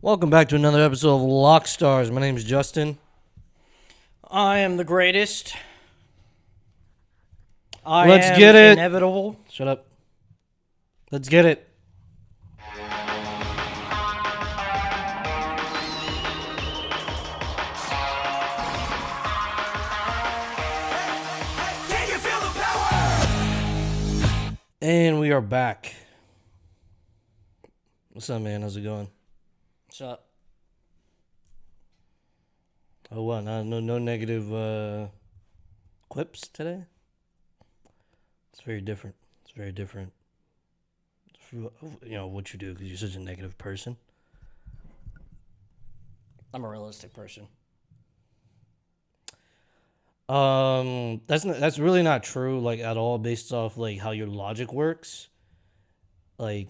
Welcome back to another episode of Lock Stars. My name is Justin. I am the greatest. Let's get it. Inevitable. Shut up. Let's get it. Can you feel the power? And we are back. What's up, man? How's it going? What's up? Oh, what? No negative quips today? It's very different. It's very different. You know, what you do because you're such a negative person. I'm a realistic person. That's really not true, like, at all, based off, like, how your logic works. Like,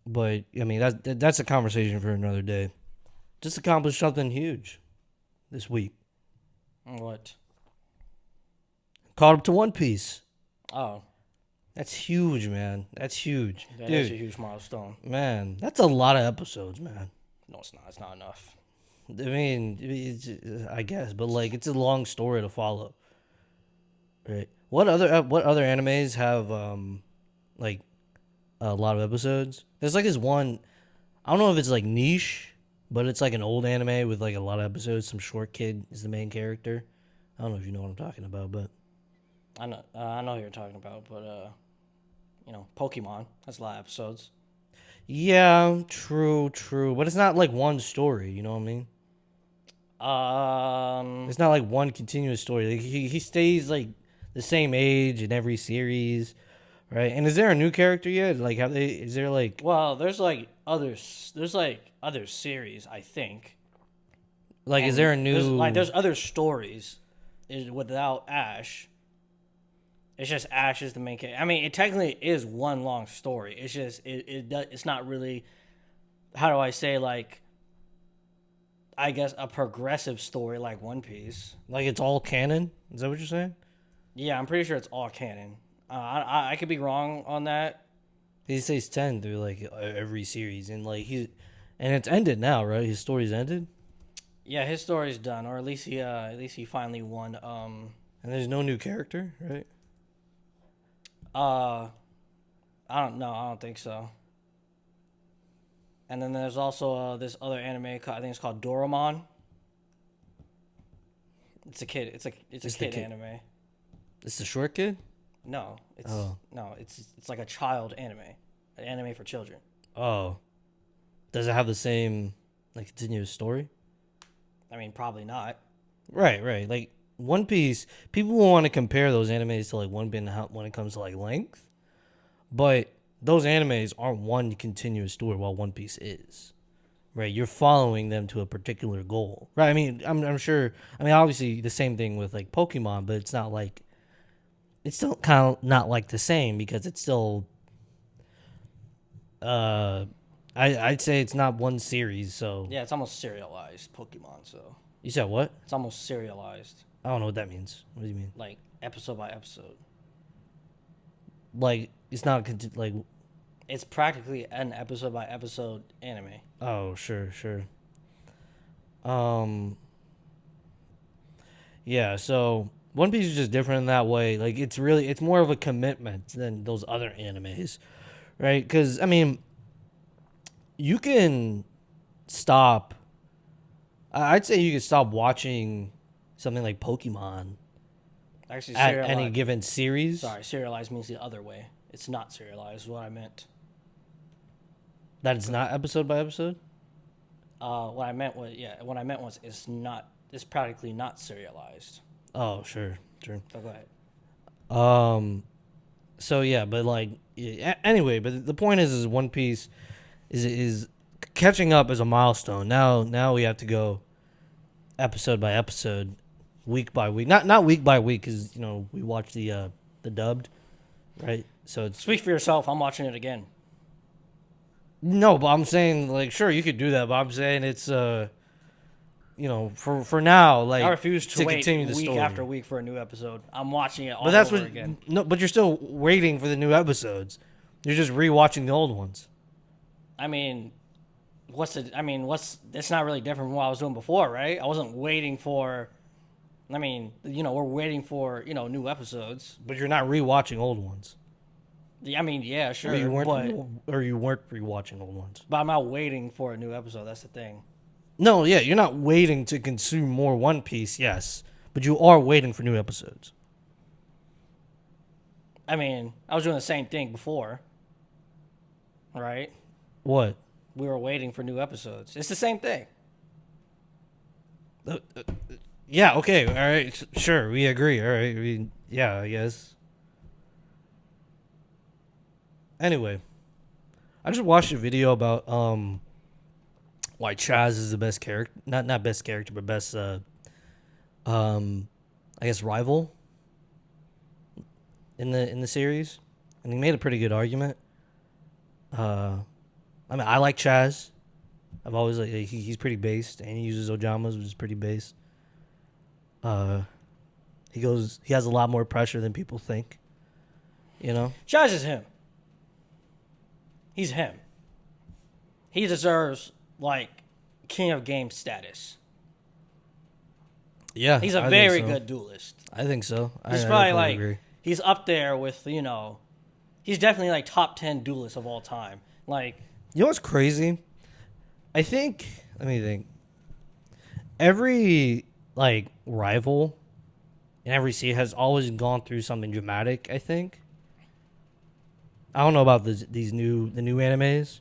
but, I mean, that's a conversation for another day. Just accomplished something huge this week. What? Caught up to One Piece. Oh, That's huge, man. That's huge. that Dude, is a huge milestone. man, that's a lot of episodes, man. No, it's not. It's not enough. I mean, I guess, but, like, it's a long story to follow. Right. What other animes have like a lot of episodes? There's like this one, I don't know if it's like niche, but it's like an old anime with like a lot of episodes. Some short kid is the main character. I don't know if you know what I'm talking about, but I know who you're talking about, but Pokemon has a lot of episodes. yeah, true, but it's not like one story. You know what I mean? It's not like one continuous story. Like, he stays like the same age in every series, right? And is there a new character yet? Like, have they? Is there like? Well, there's other series, I think. Like, is there a new? There's other stories, without Ash. It's just Ash is the main character. I mean, it technically is one long story. It's just it's not really. How do I say, like? I guess a progressive story like One Piece. Like, it's all canon? Is that what you're saying? Yeah, I'm pretty sure it's all canon. I could be wrong on that. He says 10 through like every series, and like and it's ended now, right? His story's ended, Yeah, his story's done, or at least he finally won. and there's no new character, right? I don't know. I don't think so. And then there's also this other anime. I think it's called Doraemon. It's a kid. It's a kid anime. It's the short kid. No, it's like a child anime, an anime for children. Oh, does it have the same like continuous story? I mean, probably not. Right. Like One Piece, people will want to compare those animes to like One Piece when it comes to like length, but those animes aren't one continuous story while One Piece is. Right, you're following them to a particular goal. Right, I mean, I'm sure. I mean, obviously the same thing with like Pokemon, but it's not like it's still kind of not like the same because it's still. I'd say it's not one series. So Yeah, it's almost serialized Pokemon. So you said what? it's almost serialized, I don't know what that means. What do you mean? like episode by episode. Like it's not like. It's practically an episode by episode anime. Oh, sure. Yeah, so One Piece is just different in that way. Like, it's more of a commitment than those other animes, right? Because, I mean, you can stop. I'd say you can stop watching something like Pokemon Actually, at any given series. Sorry, serialized means the other way. It's not serialized. Is what I meant. That it's not episode by episode? What I meant was it's not. It's practically not serialized. Oh, sure. So go ahead. So yeah, but like anyway, but the point is One Piece is catching up as a milestone. Now we have to go episode by episode, week by week. Not week by week because we watch the dubbed, right? So it's Speak for yourself. I'm watching it again. no, but I'm saying like sure you could do that, but I'm saying it's for now like I refuse to wait continue the week story after week for a new episode. I'm watching it all But that's over what again. no, but you're still waiting for the new episodes. You're just rewatching the old ones. I mean, it's not really different from what I was doing before, right? I wasn't waiting for. I mean, we're waiting for new episodes. But you're not rewatching old ones. I mean, yeah, sure. Or you weren't but rewatching old ones. I'm not waiting for a new episode. That's the thing. No, yeah, you're not waiting to consume more One Piece, yes. But you are waiting for new episodes. I mean, I was doing the same thing before, right? What? We were waiting for new episodes. It's the same thing. Yeah, okay, all right, sure, we agree, all right. Yeah, I guess. Anyway, I just watched a video about why Chazz is the best character, not best character, but best I guess rival in the series, and he made a pretty good argument. I mean, I like Chazz. I've always like he's pretty based, and he uses Ojamas, which is pretty based. He has a lot more pressure than people think. Chazz is him. He's him. He deserves like king of game status. Yeah, He's a I very think so. good duelist. I think so. He's I probably definitely agree. he's up there with he's definitely like top 10 duelists of all time. Like, You know what's crazy? Let me think. Every like rival in every season has always gone through something dramatic. I think. I don't know about the new animes.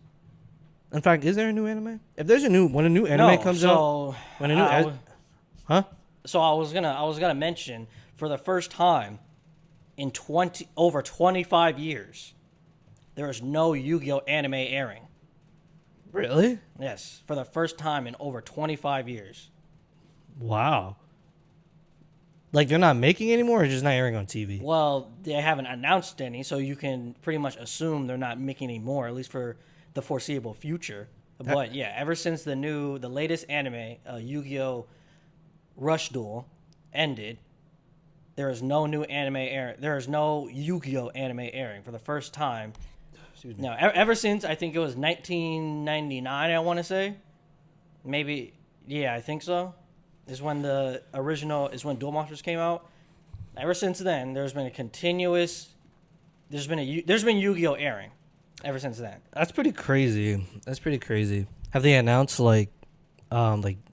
In fact, is there a new anime? If there's when a new anime comes out, when a new huh? So I was gonna mention, for the first time in over 25 years, there is no YuGiOh anime airing. Really? Yes, for the first time in over 25 years. Wow. Like they're not making anymore, or just not airing on TV? Well, they haven't announced any, so you can pretty much assume they're not making any more, at least for the foreseeable future. But yeah, ever since the latest anime, YuGiOh Rush Duel, ended, there is no new anime airing. There is no YuGiOh anime airing for the first time. No, ever since I think it was 1999, I want to say, maybe. Yeah, I think so. Is when Duel Monsters came out. Ever since then, there's been There's been YuGiOh airing ever since then. That's pretty crazy. Have they announced like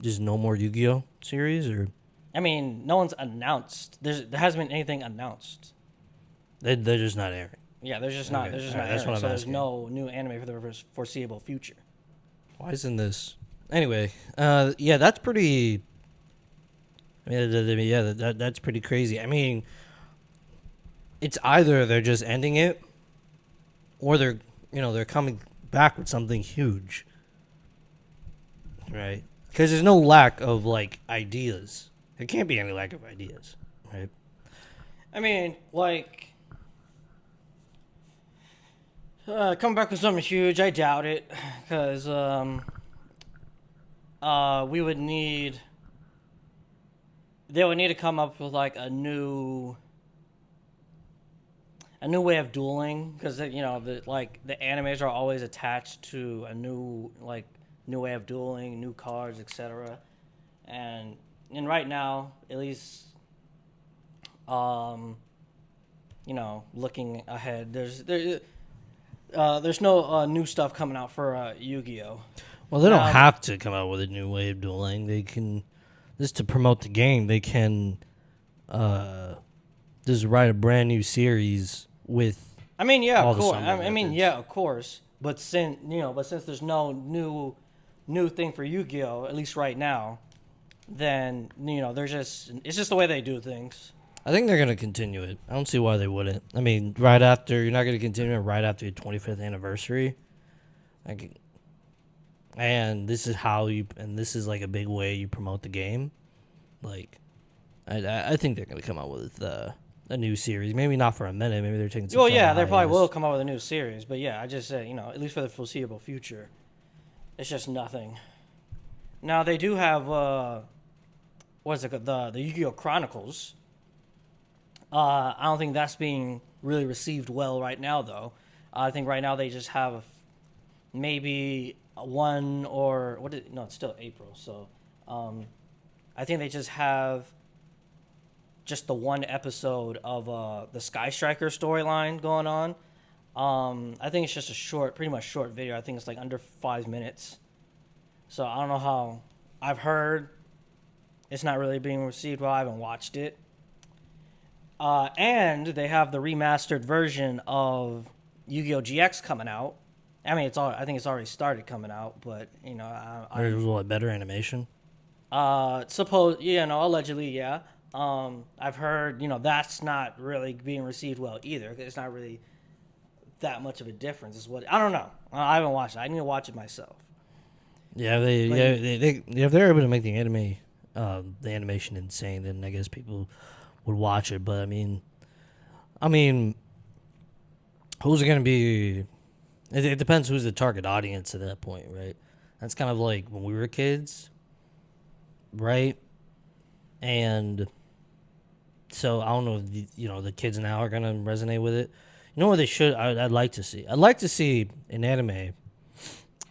just no more Yu-Gi-Oh series, or? I mean, no one's announced. There hasn't been anything announced. They're just not airing. Yeah, there's just not. Okay. There's just All right, not. that's Airing, what I'm so there's asking. no new anime for the foreseeable future. Why isn't this? Anyway, yeah, that's pretty. That's pretty crazy. I mean, it's either they're just ending it, or they're coming back with something huge, right? Because there's no lack of like ideas. There can't be any lack of ideas, right? I mean, like, coming back with something huge, I doubt it, because they would need to come up with like a new way of dueling, because the animes are always attached to a new way of dueling, new cards, etc. And right now, at least, looking ahead, there's no new stuff coming out for Yu-Gi-Oh. Well, they don't have to come out with a new way of dueling. They can, just to promote the game, they can just write a brand new series with. I mean, yeah, all of the course. summoning I mean, methods. yeah, of course. But since there's no new thing for Yu-Gi-Oh, at least right now, then it's just the way they do things. I think they're gonna continue it. I don't see why they wouldn't. I mean, you're not gonna continue it right after your 25th anniversary. And this is like a big way you promote the game. Like, I think they're gonna come out with a new series. Maybe not for a minute. Maybe they're taking some. Well, time yeah, they probably hiatus. will come out with a new series. But yeah, I just said, at least for the foreseeable future, it's just nothing. Now they do have what's it called? The Yu-Gi-Oh! Chronicles. I don't think that's being really received well right now, though. I think right now they just have maybe one or what? No, it's still April. So, I think they just have just the one episode of the Sky Striker storyline going on. I think it's just a short, pretty much short video. I think it's like under 5 minutes. So I don't know how. I've heard it's not really being received well. I haven't watched it. And they have the remastered version of Yu-Gi-Oh! GX coming out. I mean, I think it's already started coming out, but you know, It was what, better animation? allegedly, yeah. I've heard, that's not really being received well either. 'Cause it's not really that much of a difference. Is what I don't know. I haven't watched it. I need to watch it myself. Yeah, if they're able to make the animation insane, then I guess people would watch it. But I mean, who's it gonna be? It depends who's the target audience at that point, right? That's kind of like when we were kids, right? And so I don't know if the kids now are gonna resonate with it. You know what they should? I'd like to see. I'd like to see an anime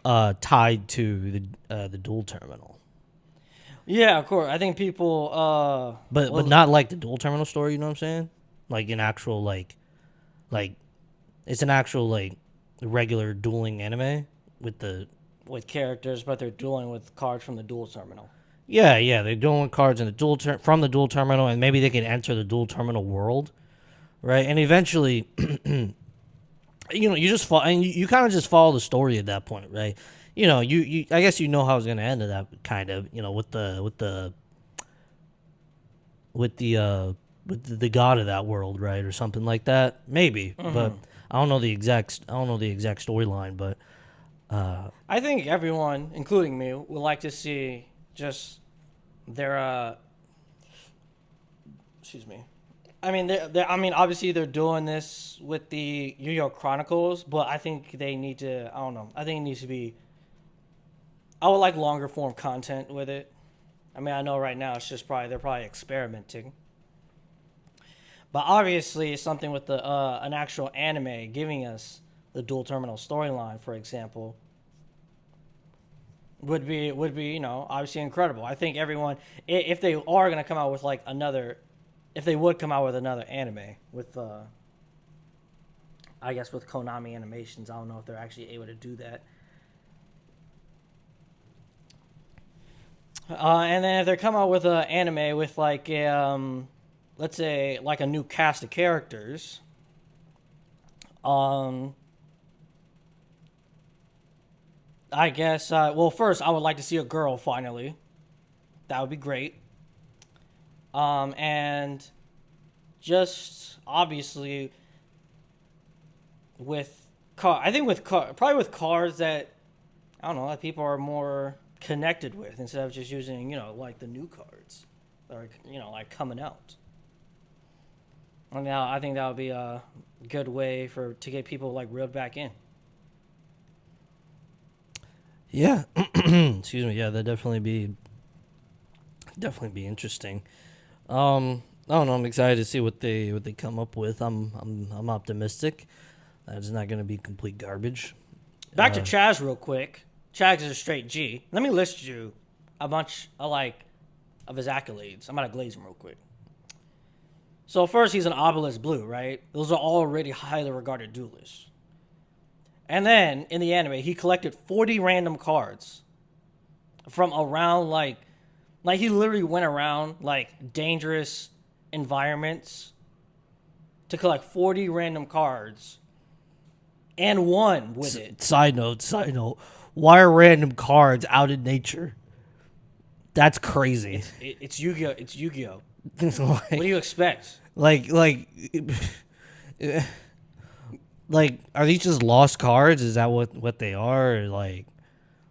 tied to the dual terminal. Yeah, of course. I think people. But not like the dual terminal story. You know what I'm saying? Like an actual like it's an actual like regular dueling anime with characters, but they're dueling with cards from the dual terminal. Yeah, they're dueling cards in the from the dual terminal, and maybe they can enter the dual terminal world, right? And eventually, you just follow, and you kind of just follow the story at that point, right? You I guess how it's gonna end. Of that kind of with the god of that world, right, or something like that, maybe. Mm-hmm. But I don't know the exact storyline, but I think everyone, including me, would like to see just their excuse me. I mean, obviously they're doing this with the YuGiOh Chronicles, but I think they need to. I don't know. I think it needs to be. I would like longer form content with it. I mean, I know right now it's just they're probably experimenting. But obviously, something with an actual anime giving us the dual terminal storyline, for example, would be obviously incredible. I think everyone, if they are going to come out with like if they would come out with another anime with, I guess with Konami Animations, I don't know if they're actually able to do that. And then if they come out with an anime with like let's say like a new cast of characters, I guess first I would like to see a girl finally. That would be great. And just obviously probably with cards that I don't know that people are more connected with instead of just using like the new cards that are like coming out. And now I think that would be a good way to get people like reeled back in. Yeah, excuse me. Yeah, that'd definitely be interesting. I don't know. I'm excited to see what they come up with. I'm optimistic that it's not going to be complete garbage. Back to Chazz real quick. Chazz is a straight G. Let me list you a bunch of his accolades. I'm gonna glaze him real quick. So first, he's an obelisk blue, right? Those are already highly regarded duelists. And then in the anime, he collected 40 random cards from around like he literally went around like dangerous environments to collect 40 random cards and won with it. Side note. Why are random cards out in nature? That's crazy. It's Yu-Gi-Oh. It's Yu-Gi-Oh. What do you expect? Like, are these just lost cards? Is that what they are? Or like,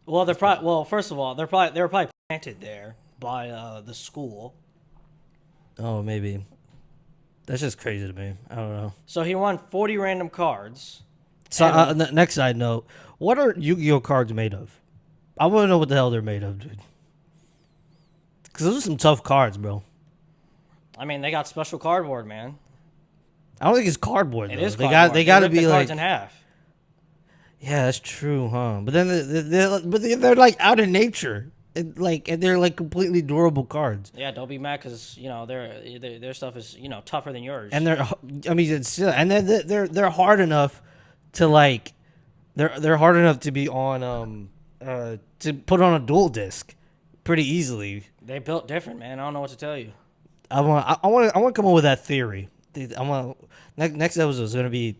well, they're probably. Well, first of all, they were probably planted there by the school. Oh, maybe. That's just crazy to me. I don't know. So he won 40 random cards. So next side note, what are Yu-Gi-Oh cards made of? I want to know what the hell they're made of, dude. Because those are some tough cards, bro. I mean, they got special cardboard, man. I don't think it's cardboard. It though. is cardboard. They got to be the like cards in half. Yeah, that's true, huh? But then they're like out of nature, and they're like completely durable cards, Yeah, don't be mad because their stuff is tougher than yours. and I mean, it's still, and then they're hard enough to like, they're hard enough to be on to put on a dual disc, pretty easily. They built different, man. I don't know what to tell you. I want to come up with that theory. I want next episode is gonna be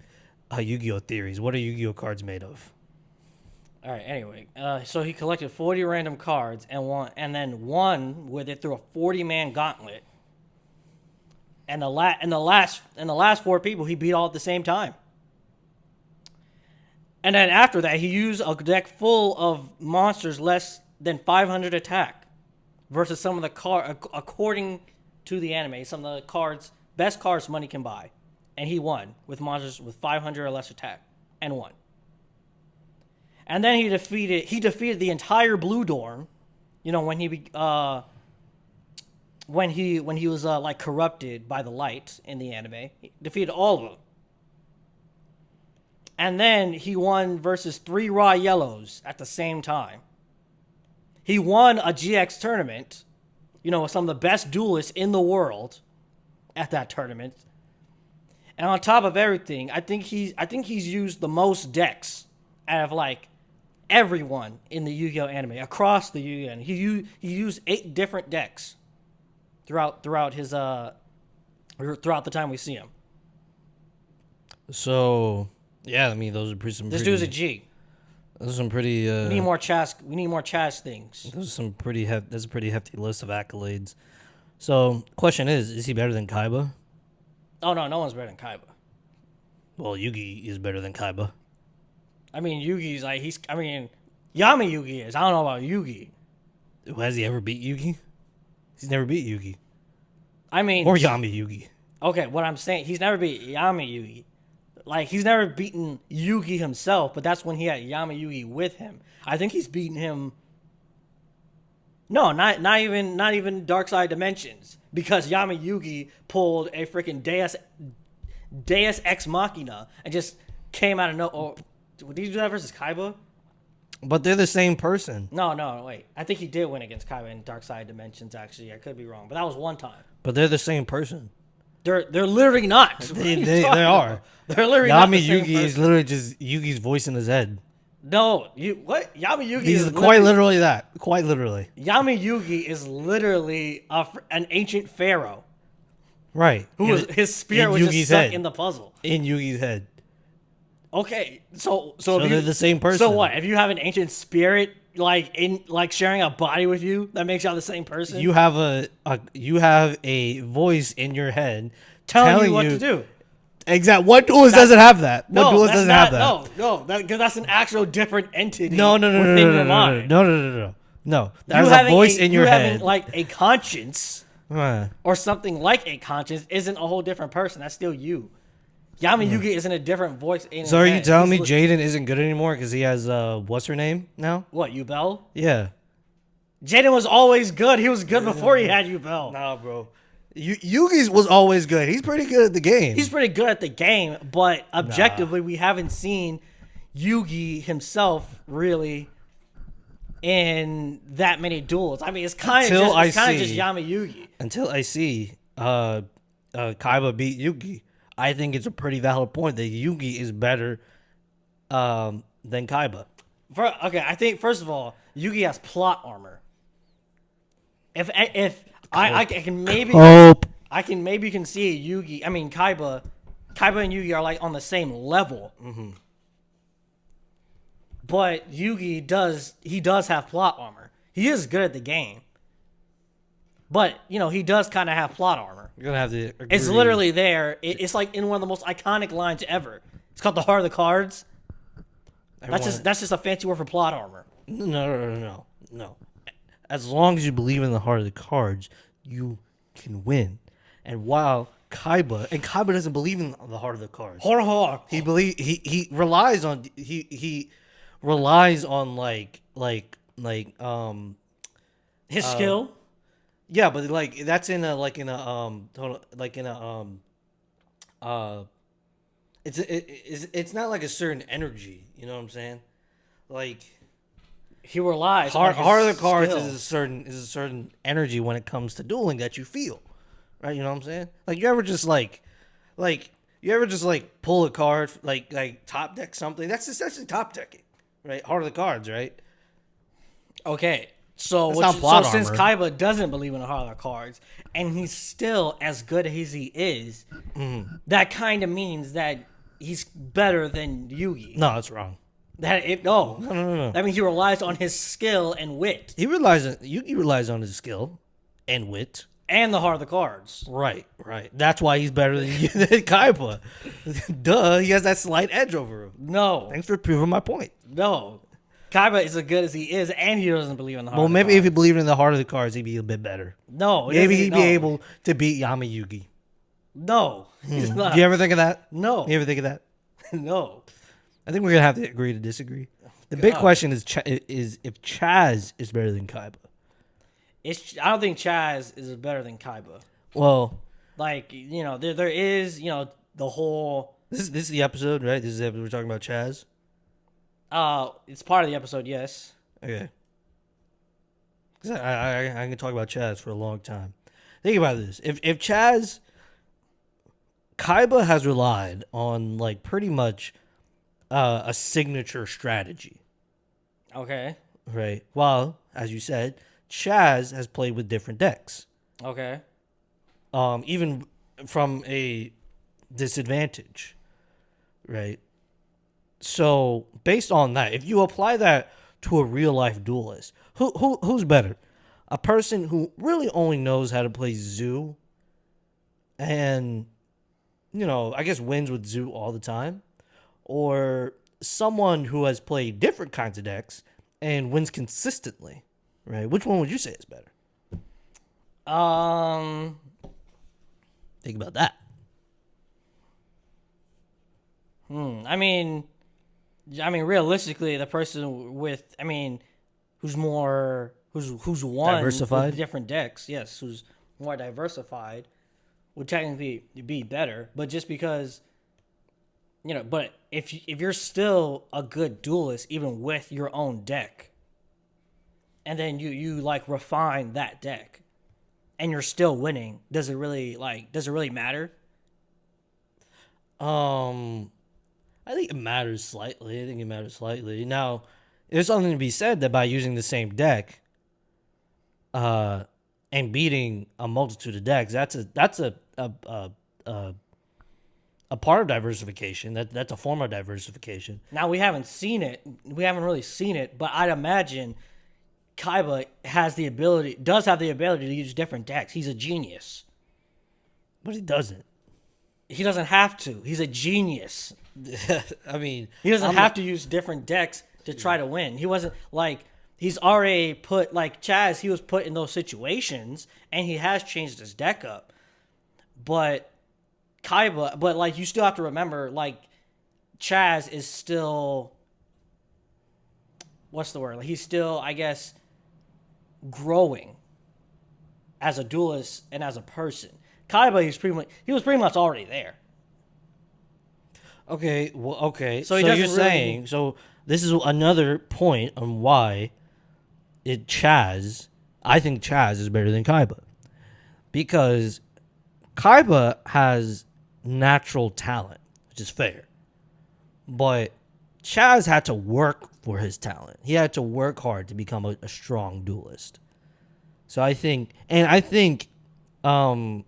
Yu-Gi-Oh theories. What are Yu-Gi-Oh cards made of? All right. Anyway, so he collected 40 random cards and then won with it through a 40-man gauntlet. And the last 4 people he beat all at the same time. And then after that, he used a deck full of monsters less than 500 attack versus some of the according to the anime, some of the best cards money can buy. And he won with monsters with 500 or less attack and won. And then he defeated the entire Blue Dorm, when he was like corrupted by the light in the anime. He defeated all of them. And then he won versus 3 raw yellows at the same time. He won a GX tournament, with some of the best duelists in the world at that tournament. And on top of everything, I think he's used the most decks out of like everyone in the Yu-Gi-Oh anime across the Yu-Gi-Oh anime. He used 8 different decks throughout the time we see him. So yeah, I mean those are This dude's a G. Those are some pretty. We need more Chazz things. Those are some pretty. That's a pretty hefty list of accolades. So question is he better than Kaiba? Oh no one's better than Kaiba. Well, Yugi is better than Kaiba. I mean, Yugi's like Yami Yugi is. I don't know about Yugi. Has he ever beat Yugi? He's never beat Yugi. I mean, or Yami Yugi. Okay, what I'm saying, he's never beat Yami Yugi. Like, he's never beaten Yugi himself, but that's when he had Yami Yugi with him. I think he's beaten him. No, not even Dark Side Dimensions, because Yami Yugi pulled a freaking Deus Ex Machina and just came out of no. Or, did he do that versus Kaiba? But they're the same person. No, wait. I think he did win against Kaiba in Dark Side Dimensions. Actually, I could be wrong, but that was one time. But they're the same person. They're literally not. They are. They're literally Yami not the same Yugi person. is literally just Yugi's voice in his head. No, what? Yami Yugi He's is quite literally that. Quite literally. Yami Yugi is literally an ancient pharaoh. Right. His spirit was just stuck in the puzzle. In Yugi's head. Okay, so they're the same person. So what? If you have an ancient spirit sharing a body with you, that makes y'all the same person. You have a voice in your head telling you what to do. Exactly. What duelist doesn't have that? What duelist doesn't have that? No, because that's an actual different entity. No. Within your mind. No. There's a voice in your head. Having like a conscience or something like a conscience isn't a whole different person. That's still you. Yami Yugi isn't a different voice in his So are head. you telling me Jaden isn't good anymore because he has what's her name now? What, Yubel? Yeah. Jaden was always good. He was good before he had Yubel. Nah, bro. Yugi's was always good. He's pretty good at the game. He's pretty good at the game, but objectively, we haven't seen Yugi himself really in that many duels. I mean, it's kind of just Yami Yugi. Until I see Kaiba beat Yugi, I think it's a pretty valid point that Yugi is better than Kaiba. I think first of all, Yugi has plot armor. If I can maybe concede Yugi. I mean Kaiba and Yugi are like on the same level. Mm-hmm. But Yugi does have plot armor. He is good at the game. But, he does kind of have plot armor. You're going to have to agree. It's literally there. It's like in one of the most iconic lines ever. It's called the Heart of the Cards. That's just a fancy word for plot armor. No. As long as you believe in the Heart of the Cards, you can win. And while Kaiba doesn't believe in the Heart of the Cards. He relies on he relies on his skill. Yeah, but that's it's not like a certain energy. You know what I'm saying? Like He relies Heart on his of the Cards skill. is a certain energy when it comes to dueling that you feel, right? You know what I'm saying? Like you ever just pull a card like top deck something? That's essentially top decking, right? Heart of the Cards, right? Okay, so That's not plot since armor. Kaiba doesn't believe in the Heart of the Cards, and he's still as good as he is, that kind of means that he's better than Yugi. No, that's wrong. No. No. That means he relies on his skill and wit, He relies on his skill and wit. and the Heart of the Cards. Right. That's why he's better than Kaiba. Duh, he has that slight edge over him. No, Thanks for proving my point. no. Kaiba is as good as he is, and he doesn't believe in the Heart Well, of the maybe Cards. if he believed in the Heart of the Cards, he'd be a bit better. No, Maybe he'd be no. able to beat Yugi. No, he's not. Do you ever think of that? No. You ever think of that? No. I think we're gonna have to agree to disagree. The big question is if Chazz is better than Kaiba. I don't think Chazz is better than Kaiba. Well, Like, there is, the whole. this is the episode, right? This is the episode we're talking about Chazz. It's part of the episode, yes. Okay. 'Cause I can talk about Chazz for a long time. Think about this. If Chazz, Kaiba has relied on like pretty much a signature strategy, Okay. right? While, as you said, Chazz has played with different decks, Okay. even from a disadvantage, right? So based on that, if you apply that to a real life duelist, who's better? A person who really only knows how to play Zoo and, I guess wins with Zoo all the time, or someone who has played different kinds of decks and wins consistently, right? Which one would you say is better? Think about that. I mean, realistically, the person with, who's won Diversified? with different decks, yes, who's more diversified, would technically be better. But just because, but if you're still a good duelist, even with your own deck, and then you like refine that deck, and you're still winning, does it really matter? I think it matters slightly. Now, there's something to be said that by using the same deck, and beating a multitude of decks, that's a part of diversification. That's a form of diversification. Now we haven't seen it. We haven't really seen it, but I'd imagine Kaiba does have the ability to use different decks. He's a genius. But he doesn't. He doesn't have to. He's a genius. I mean, He doesn't have to use different decks to try to win. He wasn't like he's already put like Chazz. He was put in those situations, and he has changed his deck up. But Kaiba, like you still have to remember, like Chazz is still what's the word? Like, he's still, I guess, growing as a duelist and as a person. Kaiba, he was pretty much already there. Okay. So So he you're doesn't really- saying so. This is another point on why I think Chazz is better than Kaiba, because Kaiba has natural talent, which is fair, but Chazz had to work for his talent. He had to work hard to become a strong duelist. So I think, and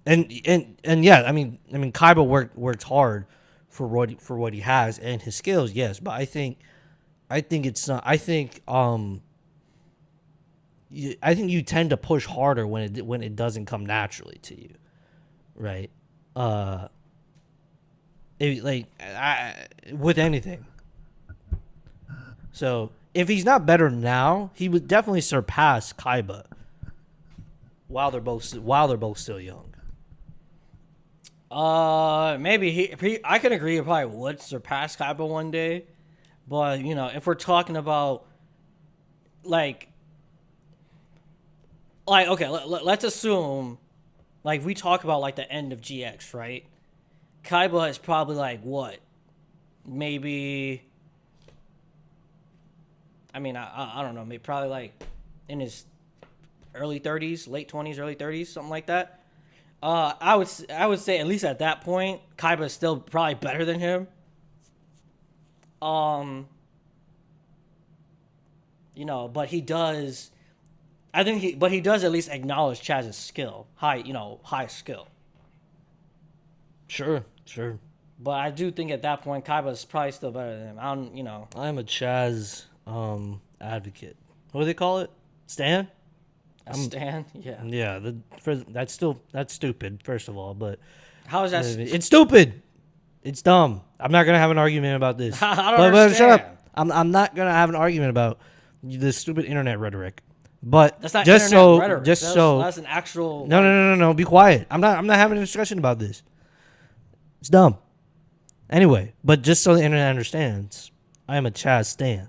yeah, I mean, Kaiba worked hard for what he has and his skills, yes, but I think it's not. I think you tend to push harder when it doesn't come naturally to you, right? With anything. So if he's not better now, he would definitely surpass Kaiba while they're both still young. Maybe I can agree he probably would surpass Kaiba one day, but if we're talking about like okay, let's assume like we talk about like the end of GX, right? Kaiba is probably like what, maybe I mean, I don't know, maybe probably like in his early 30s, late 20s, early 30s, something like that. I would say at least at that point, Kaiba is still probably better than him. You know, but he does. But he does at least acknowledge Chazz's skill, high skill. Sure. But I do think at that point, Kaiba is probably still better than him. I'm a Chazz advocate. What do they call it? Stan? A Stan? Yeah. Yeah, that's stupid, first of all, but How is that? it's stupid. It's dumb. I'm not gonna have an argument about this. I don't But understand. shut up. I'm not gonna have an argument about this stupid internet rhetoric. But That's not just internet so rhetoric. That's an actual. No. Be quiet. I'm not having a discussion about this. It's dumb. Anyway, but just so the internet understands, I am a Chazz stan.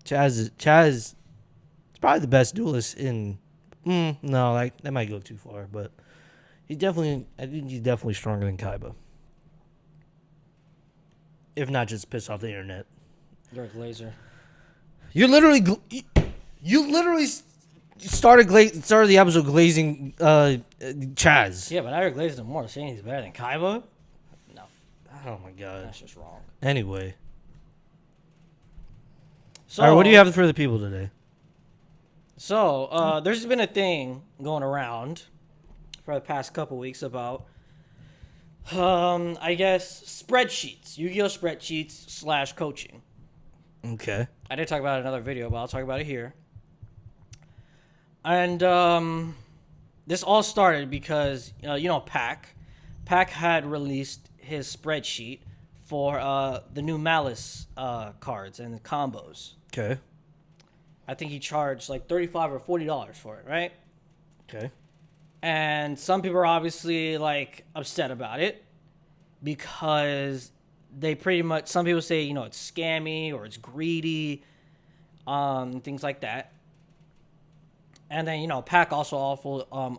Chazz is probably the best duelist in. No, like that might go too far, but I think he's definitely stronger than Kaiba. If not, just piss off the internet. You're a glazer. You literally started the episode glazing Chazz. Yeah, but I would glaze him more, saying he's better than Kaiba. No, Oh my god. that's just wrong. Anyway, So, all right, what do you have for the people today? So, there's been a thing going around for the past couple weeks about, I guess, spreadsheets, YuGiOh spreadsheets / coaching. Okay. I did talk about it in another video, but I'll talk about it here. And this all started because, Pac had released his spreadsheet for the new Malice cards and the combos. Okay. I think he charged like $35 or $40 for it, right? Okay. And some people are obviously like upset about it because they pretty much, some people say, it's scammy or it's greedy, things like that. And then, Pac also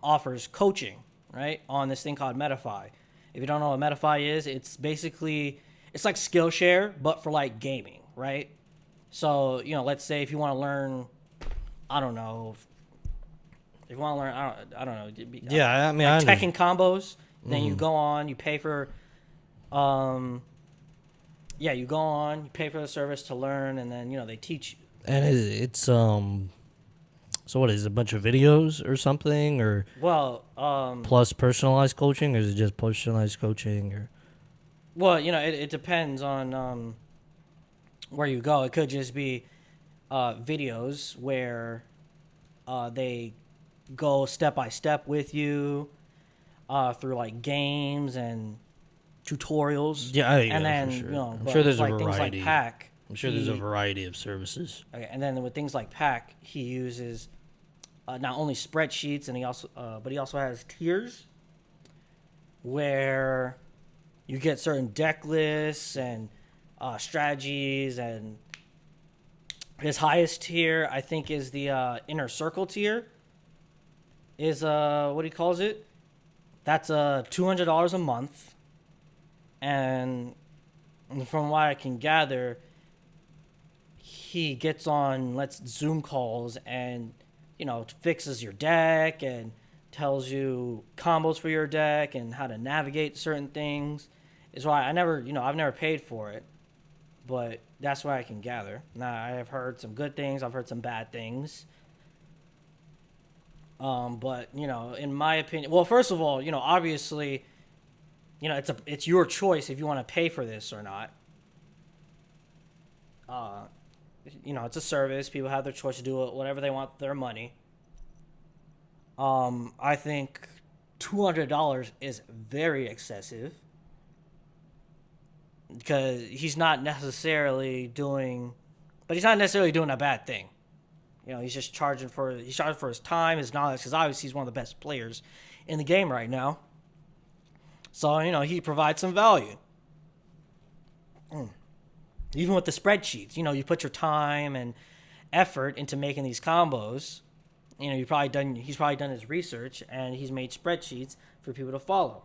offers coaching, right, on this thing called Medify. If you don't know what Medify is, it's basically, it's like Skillshare, but for like gaming, right? So, let's say if you want to learn, I don't know, if you want to learn, I don't know. Yeah, I mean, like I Tekken combos, then you go on, you pay for, you go on, you pay for the service to learn, and then, they teach you. And it's so what is it, a bunch of videos or something, or Well, plus personalized coaching, or is it just personalized coaching, or? well, it depends on where you go. It could just be videos where they go step by step with you through like games and tutorials. Yeah, and then for sure. I'm but sure there's a like things like variety. Pac. I'm sure there's a variety of services. Okay, and then with things like Pac, he uses not only spreadsheets, and he also has tiers where you get certain deck lists and strategies. And his highest tier, I think, is the inner circle tier. Is what he calls it. That's $200 a month, and from what I can gather, he gets on Zoom calls and fixes your deck and tells you combos for your deck and how to navigate certain things. Is why I've never paid for it, but that's what I can gather. Now, I have heard some good things, I've heard some bad things. But in my opinion, well, first of all, obviously, it's your choice if you want to pay for this or not. It's a service. People have their choice to do it, whatever they want with their money. I think $200 is very excessive because he's not necessarily doing a bad thing. He's charging for his time, his knowledge, because obviously he's one of the best players in the game right now. So, he provides some value. Even with the spreadsheets, you put your time and effort into making these combos. He's probably done his research, and he's made spreadsheets for people to follow.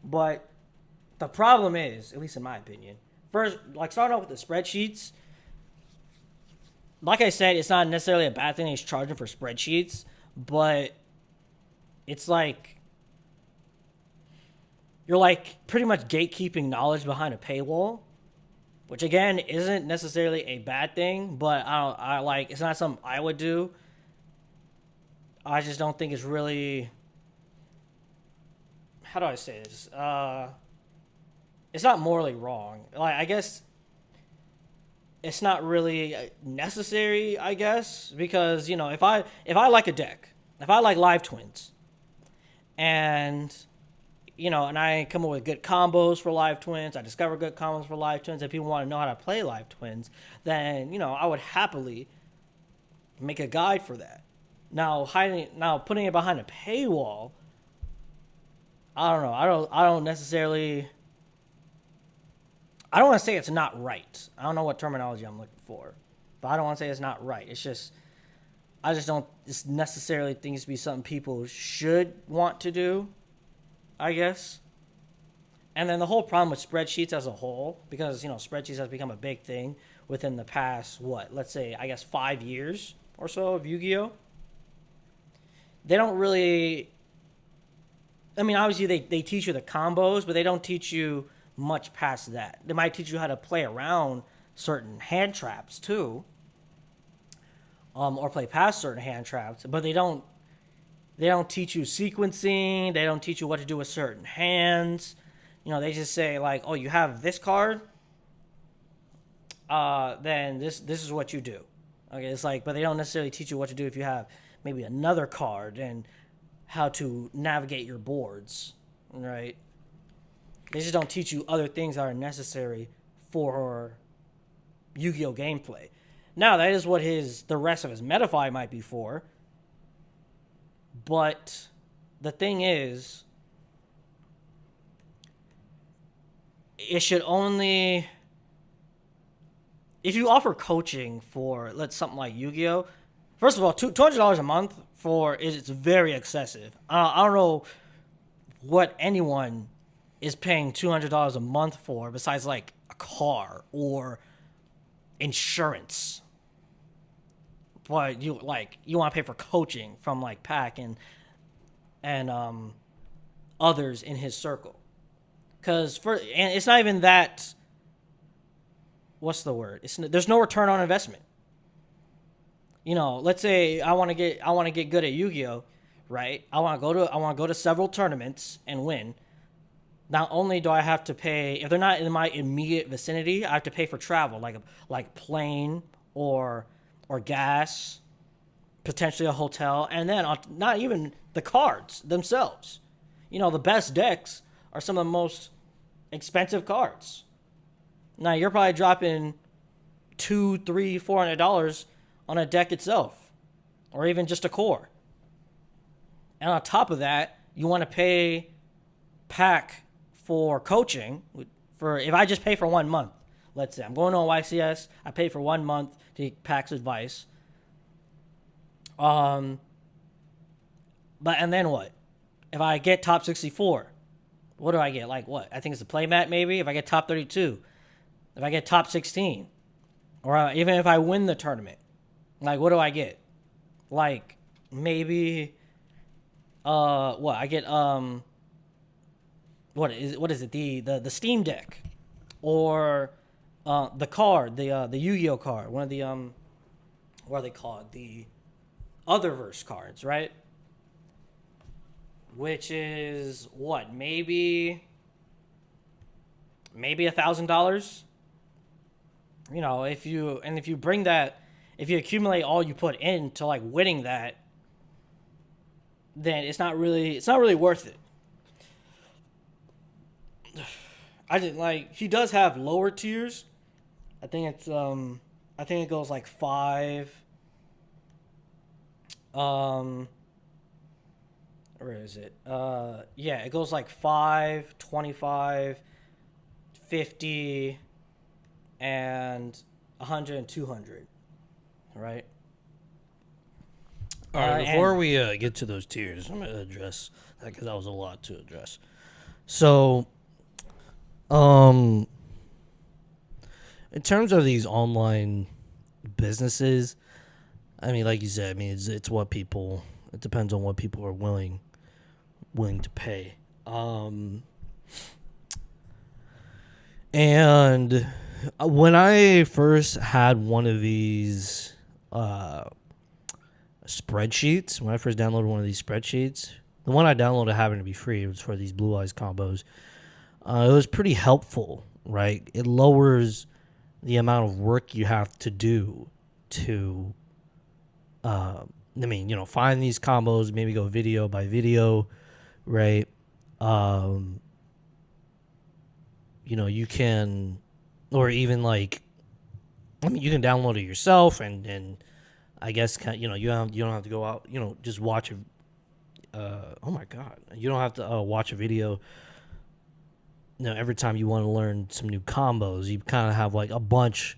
But the problem is, at least in my opinion, first, like starting off with the spreadsheets. Like I said, it's not necessarily a bad thing that he's charging for spreadsheets, but it's like you're like pretty much gatekeeping knowledge behind a paywall, which again isn't necessarily a bad thing, but I like it's not something I would do. I just don't think it's really, how do I say this? It's not morally wrong. Like I guess it's not really necessary, I guess, because you know if I like a deck, if I like Live Twins, and you know, and I come up with good combos for Live Twins, I discover good combos for Live Twins, and people want to know how to play Live Twins, then you know I would happily make a guide for that. Now putting it behind a paywall, I don't know. I don't necessarily. I don't want to say it's not right. I don't know what terminology I'm looking for, but I don't want to say it's not right. It's just, I just don't necessarily think it's be something people should want to do, I guess. And then the whole problem with spreadsheets as a whole, because, you know, spreadsheets has become a big thing within the past, let's say, I guess 5 years or so of YuGiOh. They don't really, I mean, obviously they teach you the combos, but they don't teach you much past that. They might teach you how to play around certain hand traps too, or play past certain hand traps, but they don't teach you sequencing. They don't teach you what to do with certain hands. You know, they just say like, oh, you have this card, then this is what you do. Okay, it's like, but they don't necessarily teach you what to do if you have maybe another card and how to navigate your boards, right? They just don't teach you other things that are necessary for YuGiOh gameplay. Now, that is what the rest of his Metafy might be for. But the thing is, it should only, if you offer coaching for something like YuGiOh, first of all, $200 a month it's very excessive. I don't know what anyone is paying $200 a month for besides like a car or insurance. But you want to pay for coaching from like Pac and others in his circle. And it's not even that, what's the word? There's no return on investment. You know, let's say I want to get good at YuGiOh, right? I want to go to several tournaments and win. Not only do I have to pay, if they're not in my immediate vicinity, I have to pay for travel, like plane or gas, potentially a hotel, and then not even the cards themselves. You know, the best decks are some of the most expensive cards. Now you're probably dropping $200, $300, $400 on a deck itself, or even just a core. And on top of that, you want to pay Pac for coaching. If I just pay for 1 month, let's say I'm going on YCS, I pay for 1 month to take Pac's advice. And then what? If I get top 64, what do I get? Like what? I think it's a playmat maybe. If I get top 32, if I get top 16, or even if I win the tournament, like what do I get? Like maybe, what I get? What is it? The Steam Deck, or the card, the YuGiOh card, one of the what are they called? The Otherverse cards, right? Which is what, maybe $1,000. You know, if you bring that, if you accumulate all you put into like winning that, then it's not really worth it. I didn't like. He does have lower tiers. I think it goes like 5. Where is it? Yeah, it goes like 5, 25, 50, and 100 and 200. Right? All right, before we get to those tiers, I'm going to address that because that was a lot to address. So, in terms of these online businesses, I mean, like you said, I mean, it's what people. It depends on what people are willing to pay. And when I first had one of these spreadsheets, when I first downloaded one of these spreadsheets, the one I downloaded happened to be free. It was for these Blue Eyes combos. It was pretty helpful, right? It lowers the amount of work you have to do to, find these combos, maybe go video by video, right? You can, or even like, you can download it yourself, and I guess you don't have to go out, just watch it. Oh my God, you don't have to watch a video. Every time you want to learn some new combos, you kind of have like a bunch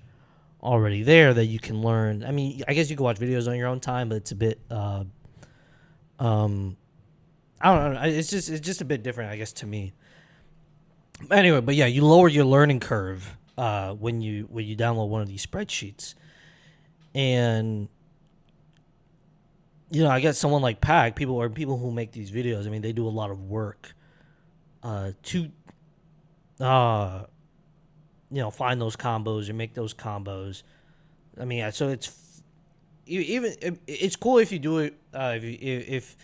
already there that you can learn. I mean, I guess you can watch videos on your own time, but it's a bit, I don't know. It's just a bit different, I guess, to me. Anyway, but yeah, you lower your learning curve when you download one of these spreadsheets, and I guess someone like Pac, people who make these videos. I mean, they do a lot of work to find those combos or make those combos. I mean, so it's cool if you do it if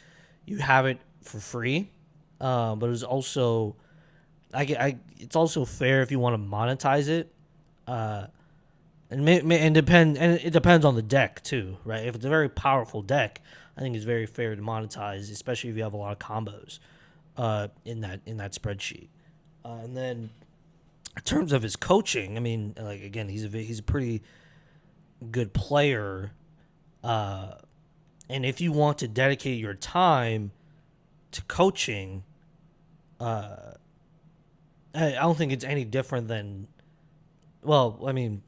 you have it for free, but it's also it's also fair if you want to monetize it, and it depends on the deck too, right? If it's a very powerful deck, I think it's very fair to monetize, especially if you have a lot of combos in that spreadsheet. And then in terms of his coaching, I mean, like, again, he's a pretty good player, and if you want to dedicate your time to coaching, I don't think it's any different than, well, I mean,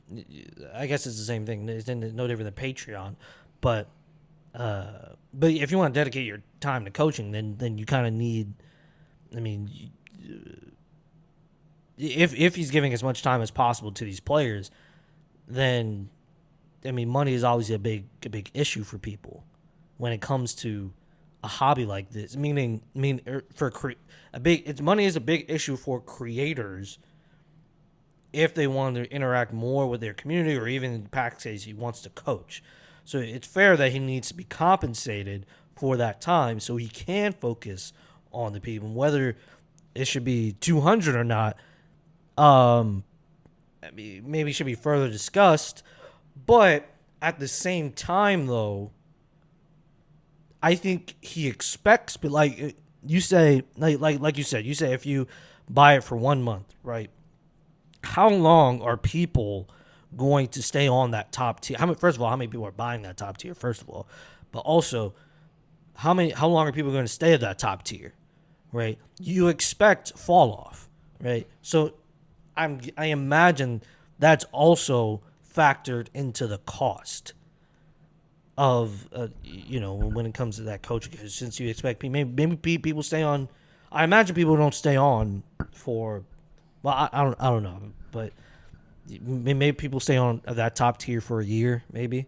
I guess it's the same thing. It's no different than Patreon, but if you want to dedicate your time to coaching, then you kind of need, I mean, if he's giving as much time as possible to these players, then, I mean, money is always a big issue for people when it comes to a hobby like this. Money is a big issue for creators if they want to interact more with their community, or even Pac says he wants to coach. So it's fair that he needs to be compensated for that time so he can focus on the people. Whether it should be 200 or not, maybe should be further discussed. But at the same time, though, I think he expects, but like you say, like you said, if you buy it for 1 month, right? How long are people going to stay on that top tier? First of all, how many people are buying that top tier? First of all, but also, how long are people going to stay at that top tier, right? You expect fall off, right? So, I imagine that's also factored into the cost of when it comes to that coaching. Because since you expect maybe people stay on, I imagine people don't stay on for, well, I don't know, but maybe people stay on that top tier for a year, maybe.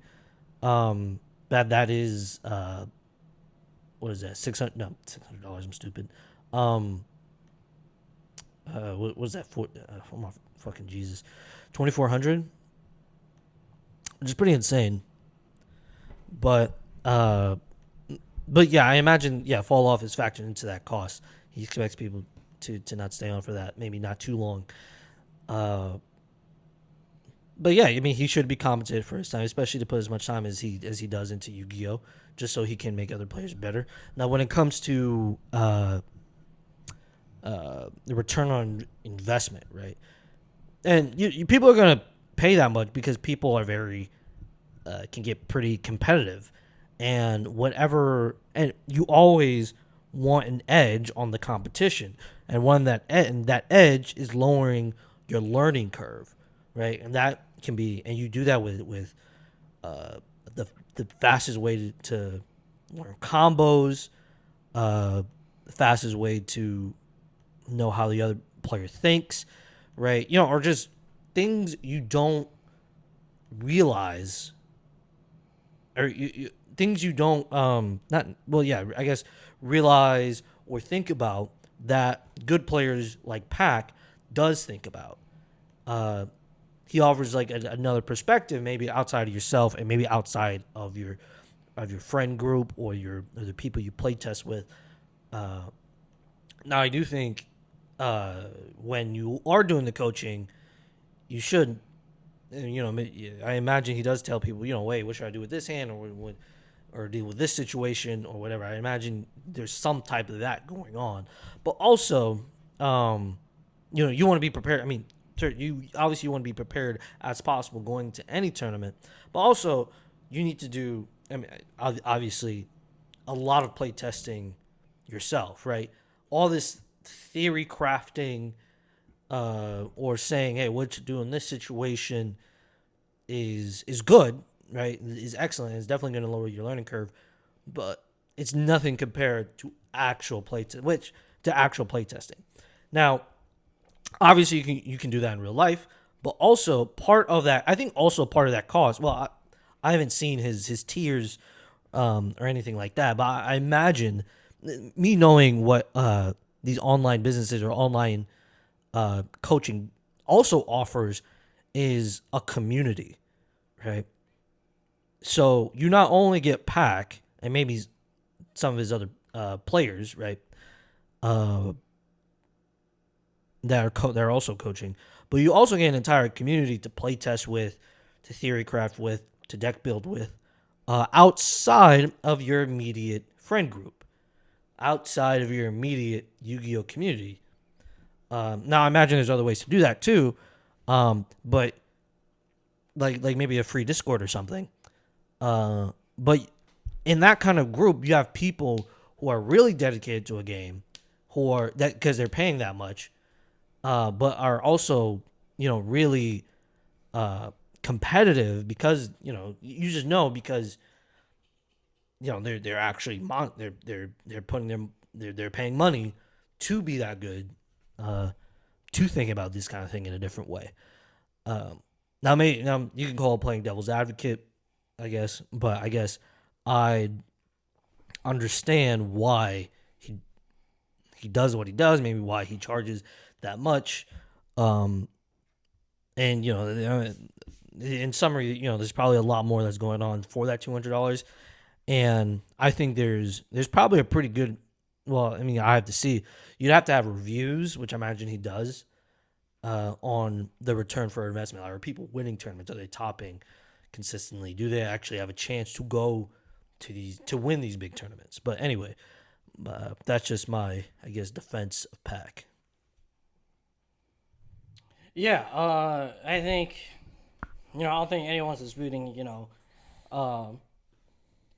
That is what is that, $600? No, $600. I'm stupid. What was that for? Oh my fucking Jesus, $2,400, which is pretty insane. But yeah, I imagine, fall off is factored into that cost. He expects people to not stay on for that, maybe not too long. But yeah, I mean, he should be compensated for his time, especially to put as much time as he does into YuGiOh, just so he can make other players better. Now, when it comes to the return on investment, right? And people are gonna pay that much because people are very can get pretty competitive, and you always want an edge on the competition, and that edge is lowering your learning curve, right? And that can be, and you do that with the fastest way to learn combos, the fastest way to know how the other player thinks, right? Or just things you don't realize, or things you don't not well, yeah, I guess realize or think about that good players like Pac does think about. He offers like another perspective, maybe outside of yourself and maybe outside of your friend group or the people you play test with. Now I do think when you are doing the coaching, you should, I imagine he does tell people, wait, what should I do with this hand, or deal with this situation or whatever. I imagine there's some type of that going on, but also, you want to be prepared. I mean, you obviously want to be prepared as possible going to any tournament, but also you need to do. I mean, obviously, a lot of play testing yourself, right? All this theory crafting, or saying, "Hey, what you do in this situation is good, right? Is excellent. It's definitely going to lower your learning curve, but it's nothing compared to actual play testing. Now, obviously, you can do that in real life, but also part of that, I think, also part of that cost. Well, I haven't seen his tiers or anything like that, but I imagine, me knowing what these online businesses or online coaching also offers is a community, right? So you not only get Pac and maybe some of his other players, right, that are also coaching, but you also get an entire community to play test with, to theory craft with, to deck build with, outside of your immediate friend group, outside of your immediate Yu-Gi-Oh community. Now I imagine there's other ways to do that too, but like maybe a free Discord or something. But in that kind of group, you have people who are really dedicated to a game, who are that because they're paying that much, but are also really competitive because you just know because they're actually they're putting they're paying money to be that good, to think about this kind of thing in a different way. Now you can call it playing devil's advocate, I guess, but I guess I understand why he does what he does, maybe why he charges that much. And in summary, there's probably a lot more that's going on for that $200, and I think there's probably a pretty good. Well, I mean, I have to see. You'd have to have reviews, which I imagine he does, on the return for investment. Are people winning tournaments? Are they topping consistently? Do they actually have a chance to go to win these big tournaments? But anyway, that's just my, I guess, defense of Pac. Yeah, I think, I don't think anyone's disputing,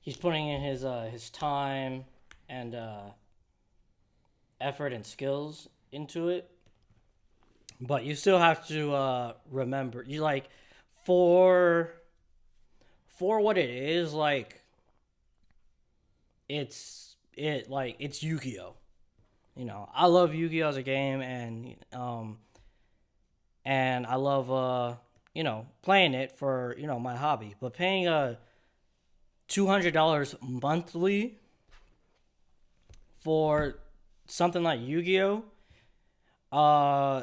he's putting in his time and effort and skills into it. But you still have to remember, you like, for what it is, like, it's Yu-Gi-Oh. I love Yu-Gi-Oh as a game, and I love playing it for my hobby. But paying $200 monthly for something like Yu-Gi-Oh,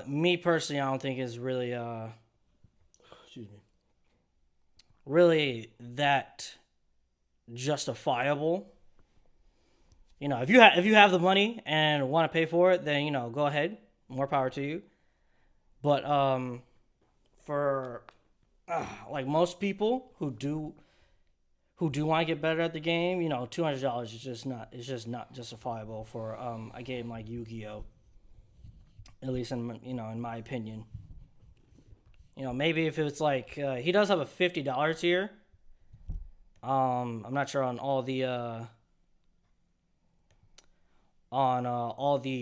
me personally, I don't think is really really that justifiable. If you have the money and want to pay for it, then go ahead, more power to you. But for like most people who do want to get better at the game, $200 is just not justifiable for a game like Yu-Gi-Oh. At least in my opinion. Maybe if it's like he does have a $50 tier. I'm not sure on all the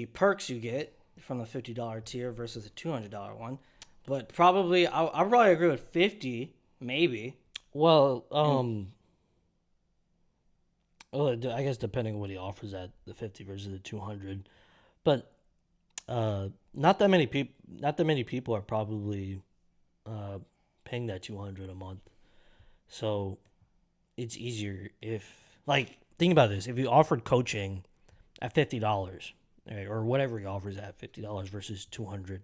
perks you get from the $50 tier versus the $200 one, but probably I'll probably agree with 50, maybe. Well, I guess depending on what he offers at the 50 versus the 200, but not that many people are probably paying that $200 a month. So it's easier if, like, think about this. If you offered coaching at $50, right, or whatever he offers at $50 versus $200,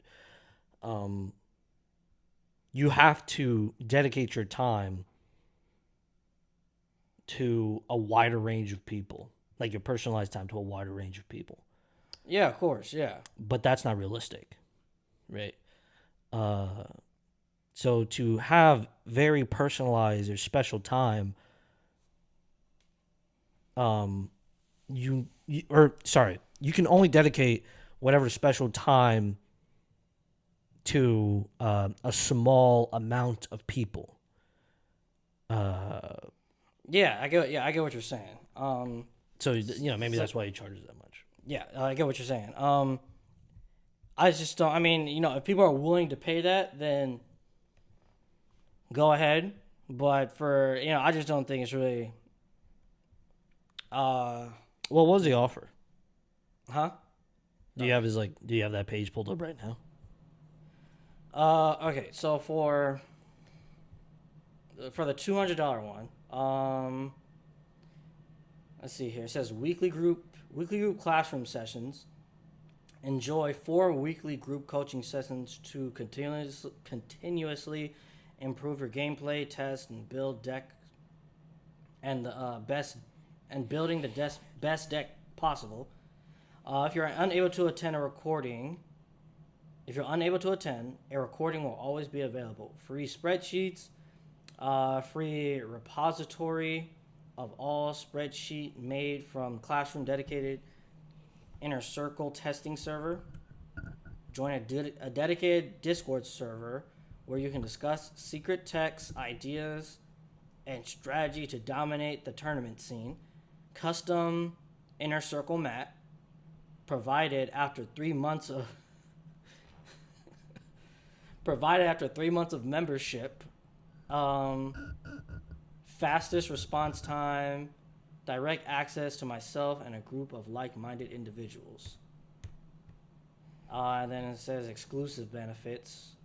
you have to dedicate your time to a wider range of people, like your personalized time to a wider range of people. Yeah, of course, yeah. But that's not realistic, right? So to have very personalized or special time, you can only dedicate whatever special time to a small amount of people. Yeah, I get what you're saying. So maybe that's why he charges that much. Yeah, I get what you're saying. I just don't. I mean, if people are willing to pay that, then go ahead. But for I just don't think it's really. Well, what was the offer? Huh? Do you have that page pulled up right now? Okay, so for the $200 one, let's see here. It says weekly group classroom sessions. Enjoy 4 weekly group coaching sessions to continuously improve your gameplay, test, and build deck and the building the best deck possible. If you're unable to attend a recording, a recording will always be available. Free spreadsheets, free repository of all spreadsheet made from classroom dedicated inner circle testing server. Join a dedicated Discord server where you can discuss secret techs, ideas, and strategy to dominate the tournament scene. Custom inner circle mat provided after 3 months of membership. Fastest response time, direct access to myself and a group of like-minded individuals. And then it says exclusive benefits.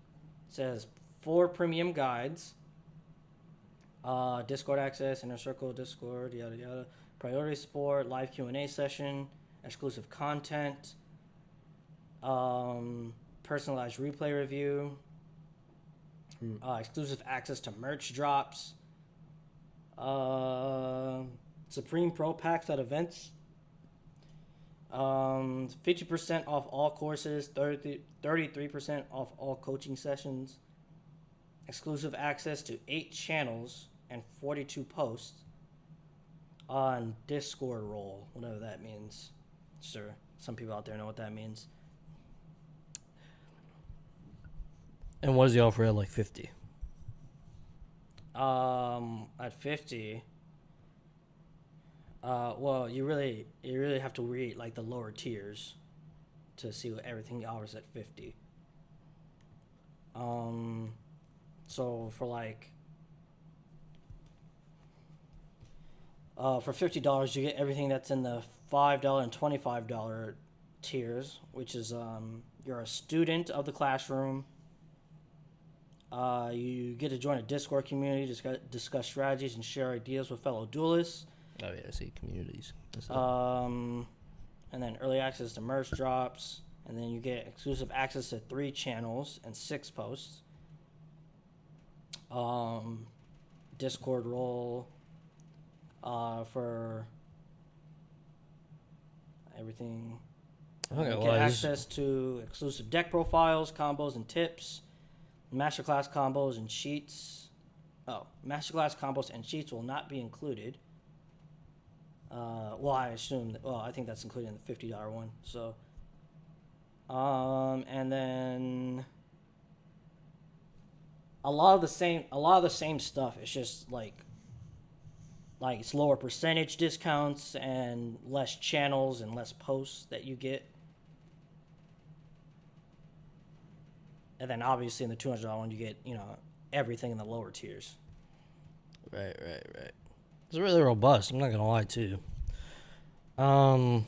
It says 4 premium guides, Discord access, inner circle, Discord, yada yada, priority support, live Q&A session, exclusive content, personalized replay review, exclusive access to merch drops, Supreme Pro Packs at events, 50% off all courses, 33% off all coaching sessions, exclusive access to 8 channels and 42 posts on Discord role, whatever that means. Sure, some people out there know what that means. And what is the offer at, like, 50? At 50, well, you really have to read like the lower tiers to see what everything offers at 50. So for like for $50 you get everything that's in the $5 and $25 tiers, which is you're a student of the classroom. You get to join a Discord community, discuss strategies, and share ideas with fellow duelists. Oh yeah, I see communities. And then early access to merch drops, and then you get exclusive access to 3 channels and 6 posts. Discord role for everything. Okay, You well, get access to exclusive deck profiles, combos, and tips. Masterclass combos and sheets. Masterclass combos and sheets will not be included. I think that's included in the $50 one. So, and then a lot of the same stuff. It's just like it's lower percentage discounts and less channels and less posts that you get. And then obviously in the $200 one, you get, everything in the lower tiers. Right. It's really robust. I'm not going to lie, too. For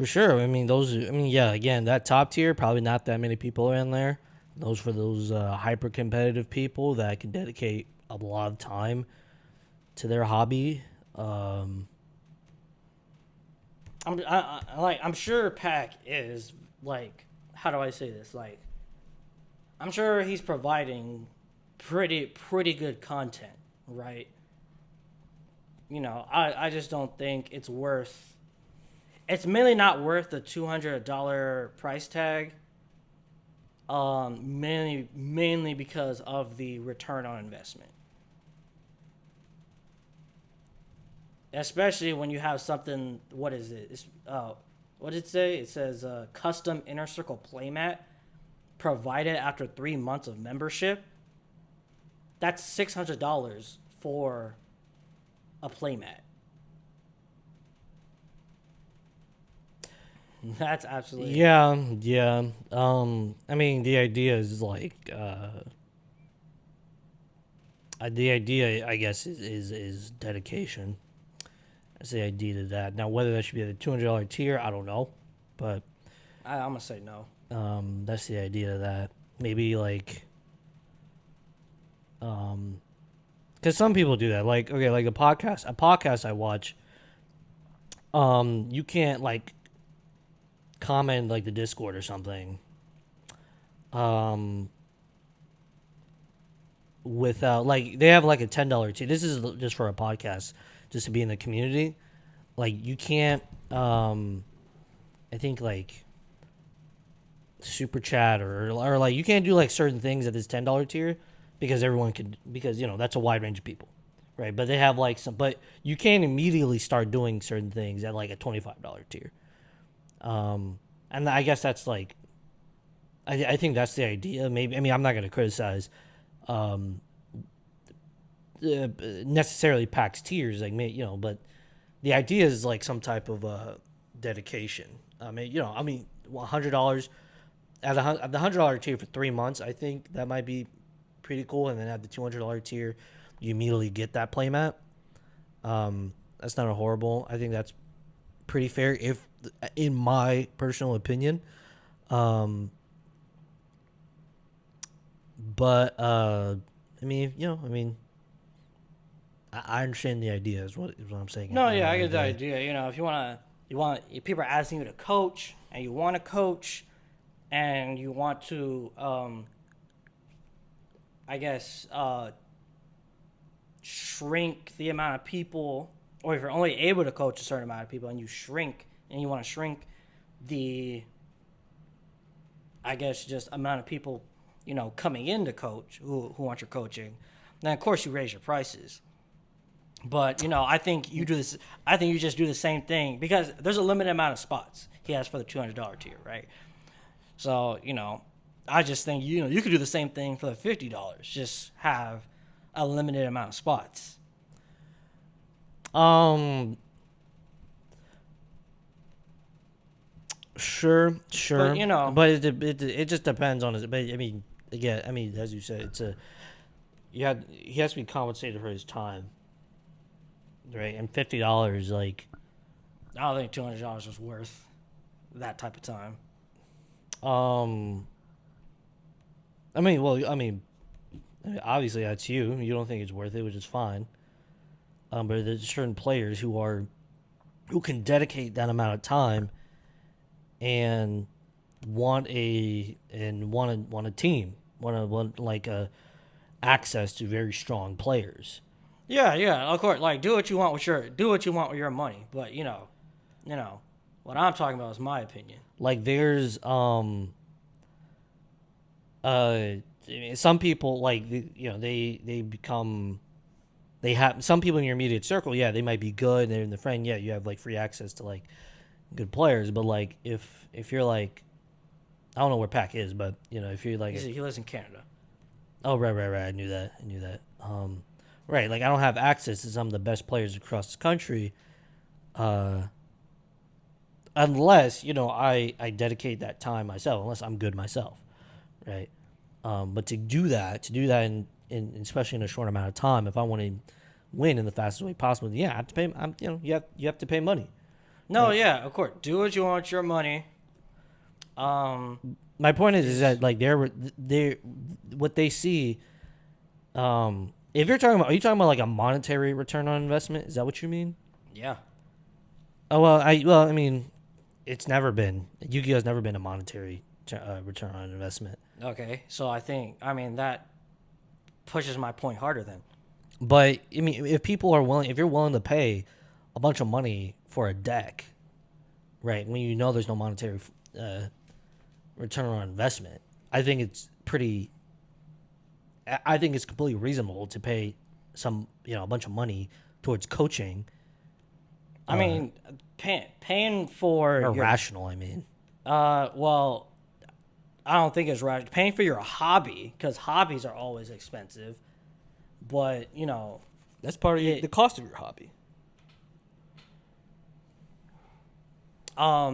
sure. Again, that top tier, probably not that many people are in there. Those for those hyper competitive people that can dedicate a lot of time to their hobby. I'm sure Pac is like, how do I say this? Like, I'm sure he's providing pretty good content, right? You know, I just don't think it's worth. It's mainly not worth the $200 price tag. Mainly because of the return on investment. Especially when you have something, what is it? What did it say? It says custom inner circle playmat provided after 3 months of membership. That's $600 for a playmat. That's absolutely Yeah. I mean, the idea is like, the idea, I guess, is dedication. That's the idea to that. Now, whether that should be the $200 tier, I don't know, but I'm gonna say no. that's the idea of that. Maybe like, because some people do that. Like, okay, like a podcast I watch. You can't like comment like the Discord or something. Without like they have like a $10 tier. This is just for a podcast, just to be in the community. Like you can't. I think like super chat or like you can't do like certain things at this $10 tier because everyone could, because you know that's a wide range of people, right? But they have like some, but you can't immediately start doing certain things at like a $25 tier. And I guess that's like, I think that's the idea. Maybe, I mean, I'm not going to criticize necessarily PAX tiers, like, you know, but the idea is like some type of dedication. I mean, you know, I mean, $100 at the $100 tier for 3 months, I think that might be pretty cool. And then at the $200 tier, you immediately get that playmat. That's not a horrible. I think that's pretty fair, if in my personal opinion. But I mean, you know, I mean, I understand the idea is what I'm saying. No, yeah, I get the idea. You know, if people are asking you to coach and you want to coach and you want to, I guess, shrink the amount of people, or if you're only able to coach a certain amount of people and you want to shrink the, I guess, just amount of people, you know, coming in to coach who want your coaching, then of course you raise your prices. But, you know, I think you just do the same thing because there's a limited amount of spots he has for the $200 tier, right? So, you know, I just think, you know, you could do the same thing for the $50. Just have a limited amount of spots. Sure. But, you know, but it just depends on it. But I mean, again, I mean, as you said, he has to be compensated for his time, right? And $50, like, I don't think $200 was worth that type of time. I mean, obviously that's you. You don't think it's worth it, which is fine. But there's certain players who can dedicate that amount of time and want a team, want like a access to very strong players. Yeah, of course. Like, do what you want with your money. But you know, what I'm talking about is my opinion. Like, there's some people, like, you know, they have some people in your immediate circle. Yeah, they might be good. They're in the friend. Yeah, you have like free access to like good players. But like, if you're like, I don't know where Pac is, but you know, if you're like, He lives in Canada. Oh, right. I knew that. Right. Like, I don't have access to some of the best players across the country, unless, you know, I dedicate that time myself, unless I'm good myself. Right. But to do that in especially in a short amount of time, if I want to win in the fastest way possible, yeah, I have to pay. You have to pay money. No, right? Yeah, of course. Do what you want with your money. My point is that like they're what they see. If you're talking about, are you talking about like a monetary return on investment? Is that what you mean? Yeah. Oh well, I mean, it's never been YuGiOh's never been a monetary return on investment. Okay. So I mean that pushes my point harder then. But I mean, if you're willing to pay a bunch of money for a deck, right? When you know there's no monetary return on investment, I think it's completely reasonable to pay a bunch of money towards coaching. I mean, paying for Or rational, I mean. Well, I don't think it's right. Paying for your hobby, because hobbies are always expensive. But That's part of the cost of your hobby. I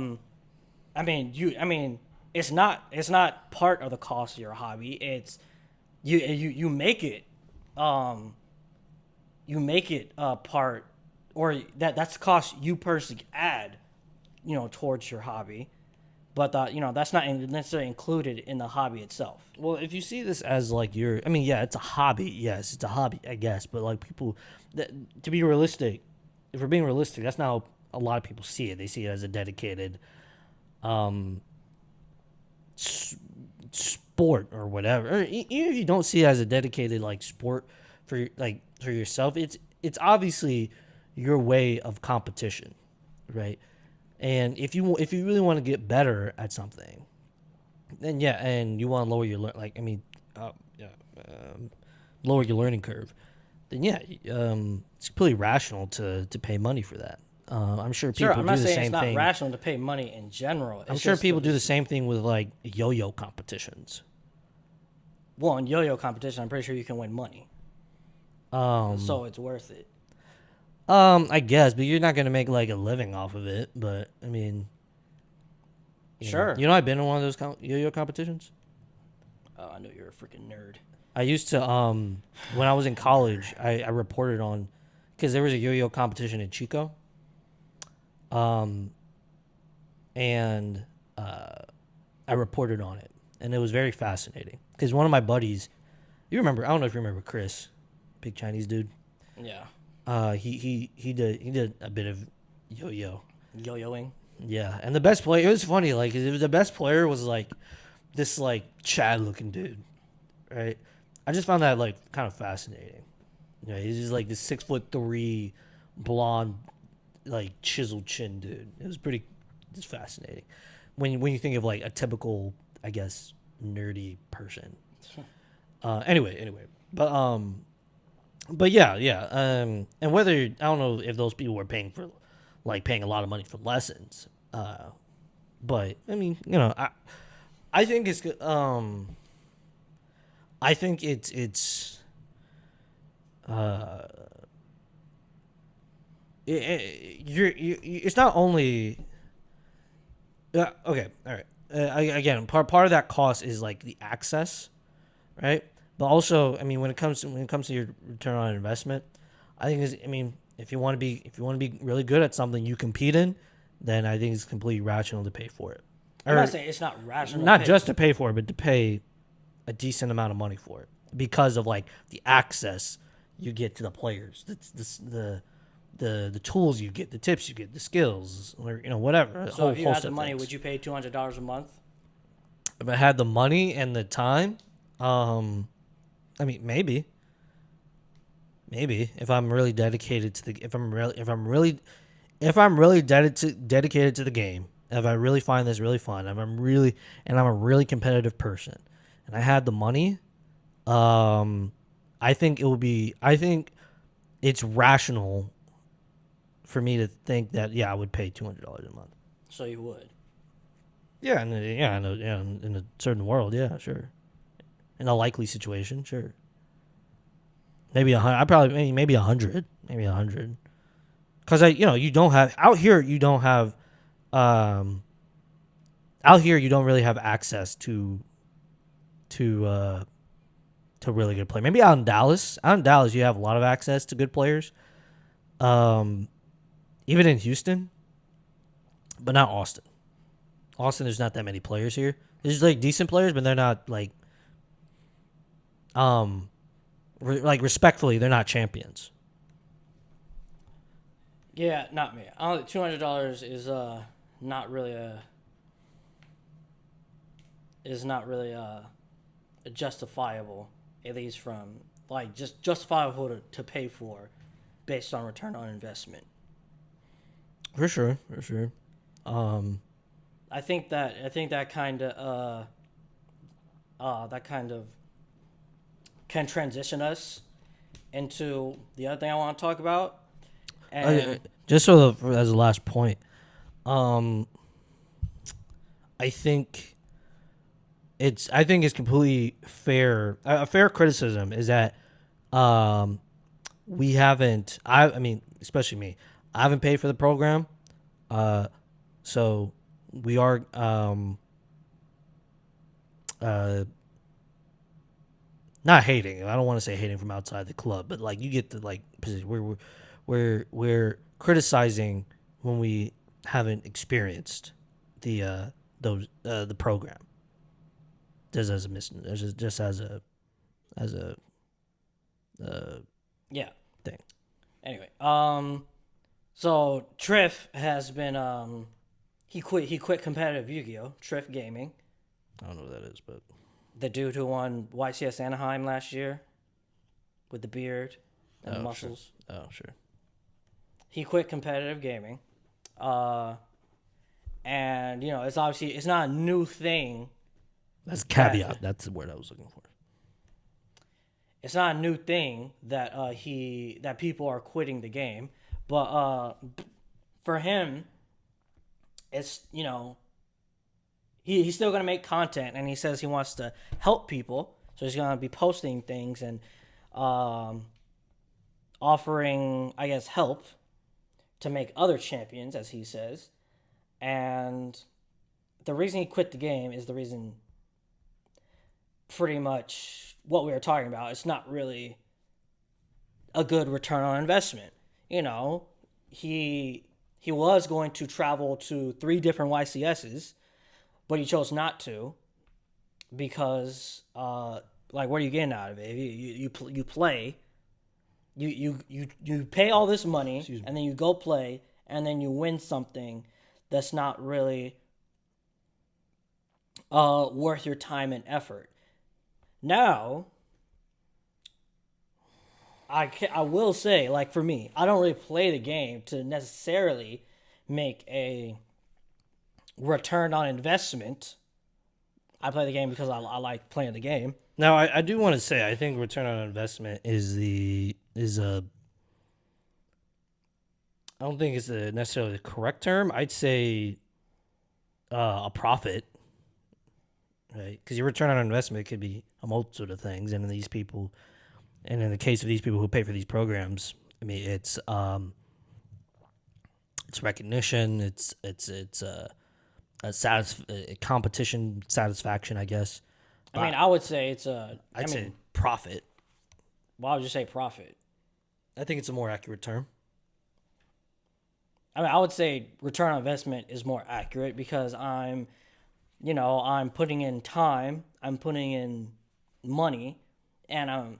mean, it's not part of the cost of your hobby. It's you make it part, or that's the cost you personally add, towards your hobby. But that's not necessarily included in the hobby itself. Well, if you see this as like it's a hobby. Yes, it's a hobby, I guess. But like people, to be realistic, if we're being realistic, that's not how a lot of people see it. They see it as a dedicated sport or whatever. Or even if you don't see it as a dedicated like sport for yourself, it's obviously your way of competition, right? And if you really want to get better at something, then and you want to lower your lower your learning curve, then it's completely rational to pay money for that. I'm sure people I'm do not the saying same it's not thing. rational to pay money in general. I'm sure people do the same thing with like yo-yo competitions. Well, in yo-yo competition, I'm pretty sure you can win money. So it's worth it. I guess, but you're not gonna make like a living off of it. But I mean, Sure. I've been in one of those yo-yo competitions. Oh, I knew you were a freaking nerd. I used to when I was in college, I reported on, because there was a yo-yo competition in Chico. And I reported on it, and it was very fascinating because one of my buddies, I don't know if you remember Chris, big Chinese dude. Yeah. He did a bit of Yo-yoing. yeah, and the best player, it was funny, like the best player was like this like Chad looking dude, right? I just found that like kind of fascinating. He's just like this 6'3" blonde, like chiseled chin dude. It was pretty just fascinating when you think of like a typical, I guess, nerdy person. Anyway, but yeah. And whether I don't know if those people were paying a lot of money for lessons. But I mean, I think it's it's not only okay, all right. Again, part of that cost is like the access, right? But also, I mean, when it comes to your return on investment, if you want to be really good at something you compete in, then I think it's completely rational to pay for it. I'm not saying it's not rational. Not just to pay for it, but to pay a decent amount of money for it because of like the access you get to the players, the tools you get, the tips you get, the skills, or whatever. So if you had the money, would you pay $200 a month? If I had the money and the time, I mean, maybe if I'm really dedicated to if I'm really dedicated to the game, if I really find this really fun, I'm a really competitive person, and I had the money, I think it's rational for me to think that I would pay $200 a month. So you would. Yeah, in a certain world, yeah, sure. In a likely situation, sure. Maybe 100. Maybe 100. Maybe 100. Because you don't have out here. You don't have out here. You don't really have access to really good play. Maybe out in Dallas. You have a lot of access to good players. Even in Houston, but not Austin. Austin, there's not that many players here. There's like decent players, but they're not like respectfully, they're not champions. Yeah, not me. $200 is not really justifiable, at least from like just justifiable to pay for based on return on investment. For sure. I think that kind of can transition us into the other thing I want to talk about. And Just so as a last point, I think it's completely fair. A fair criticism is that we haven't. I mean, especially me. I haven't paid for the program, so we are not hating. I don't want to say hating from outside the club, but like you get the like position. We're criticizing when we haven't experienced the program. Just as a yeah. thing. Anyway, so Trif has been he quit competitive YuGiOh, Trif Gaming, I don't know what that is, but the dude who won YCS Anaheim last year with the beard and the muscles. Sure. Oh, sure. He quit competitive gaming. And it's obviously it's not a new thing. That's caveat. That's the word I was looking for. It's not a new thing that that people are quitting the game, but for him, it's he's still gonna make content, and he says he wants to help people, so he's gonna be posting things and offering, I guess, help to make other champions, as he says, and the reason he quit the game is the reason. Pretty much what we were talking about. It's not really a good return on investment. He was going to travel to 3 different YCSs, but he chose not to because, what are you getting out of it? You play, you pay all this money, and then you go play, and then you win something that's not really worth your time and effort. Now, I will say, like, for me, I don't really play the game to necessarily make a return on investment. I play the game because I like playing the game. Now, I do want to say, I think return on investment is I don't think it's necessarily the correct term. I'd say a profit. Right, because your return on investment could be a multitude of things, and in the case of these people who pay for these programs, I mean, it's recognition, it's a competition satisfaction, I guess. I mean, I would say it's I'd say profit. Why would you say profit? I think it's a more accurate term. I mean, I would say return on investment is more accurate because I'm putting in time, I'm putting in money, and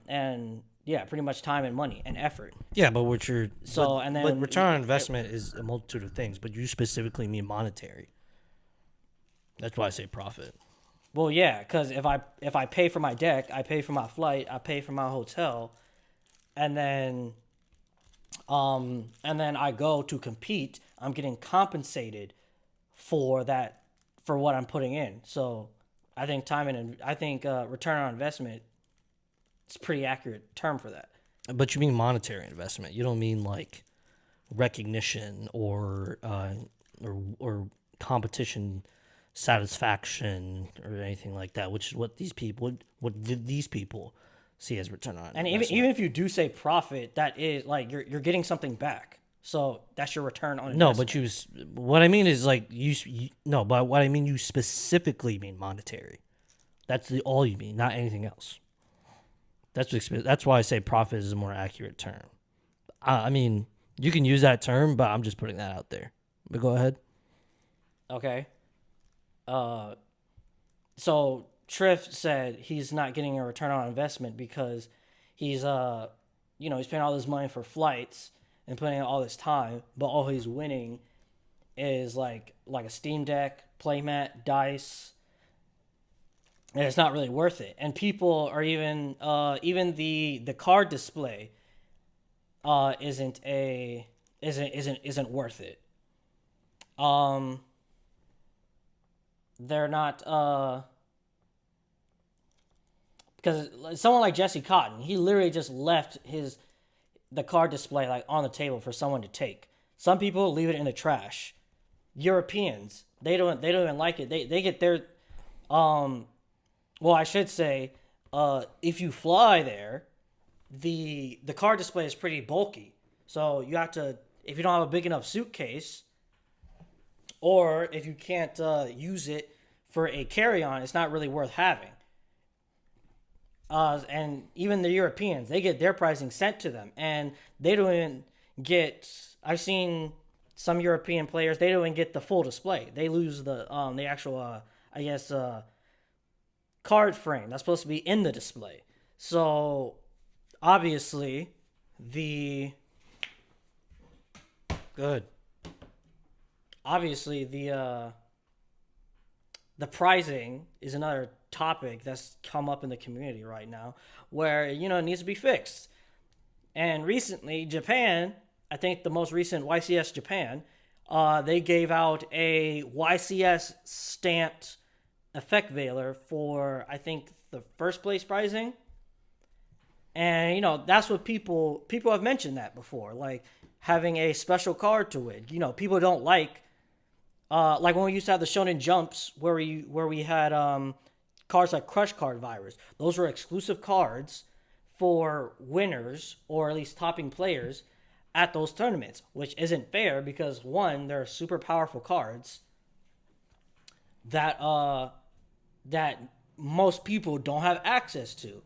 pretty much time and money and effort. Yeah, but return on investment is a multitude of things, but you specifically mean monetary. That's why I say profit. Well, yeah, because if I pay for my deck, I pay for my flight, I pay for my hotel, and then I go to compete, I'm getting compensated for that. For what I'm putting in, so I think return on investment is a pretty accurate term for that. But you mean monetary investment? You don't mean like recognition or competition satisfaction or anything like that, which is what these people see as return on investment. And even if you do say profit, that is like you're getting something back. So that's your return on investment. No, but what I mean is like but what I mean, you specifically mean monetary. That's all you mean, not anything else. That's why I say profit is a more accurate term. I mean, you can use that term, but I'm just putting that out there. But go ahead. Okay. So Trif said he's not getting a return on investment because he's he's paying all this money for flights and putting in all this time, but all he's winning is like a Steam Deck, playmat, dice, and it's not really worth it. And people are even the card display isn't worth it. They're not because someone like Jesse Cotton, he literally just left the card display like on the table for someone to take. Some people leave it in the trash. Europeans, they don't even like it. They get their well, I should say, if you fly there, the card display is pretty bulky. So you have to, if you don't have a big enough suitcase, or if you can't use it for a carry-on, it's not really worth having. And even the Europeans, they get their pricing sent to them, and they don't even get. I've seen some European players; they don't even get the full display. They lose the actual, card frame that's supposed to be in the display. So obviously, the pricing is another topic that's come up in the community right now, where it needs to be fixed. And recently, Japan, I think the most recent YCS Japan, they gave out a YCS stamped effect veiler for, I think, the first place pricing. And that's what people have mentioned that before, like having a special card to win. People don't like when we used to have the Shonen Jumps where we had cards like Crush Card Virus. Those were exclusive cards for winners, or at least topping players at those tournaments, which isn't fair because, one, they're super powerful cards that most people don't have access to.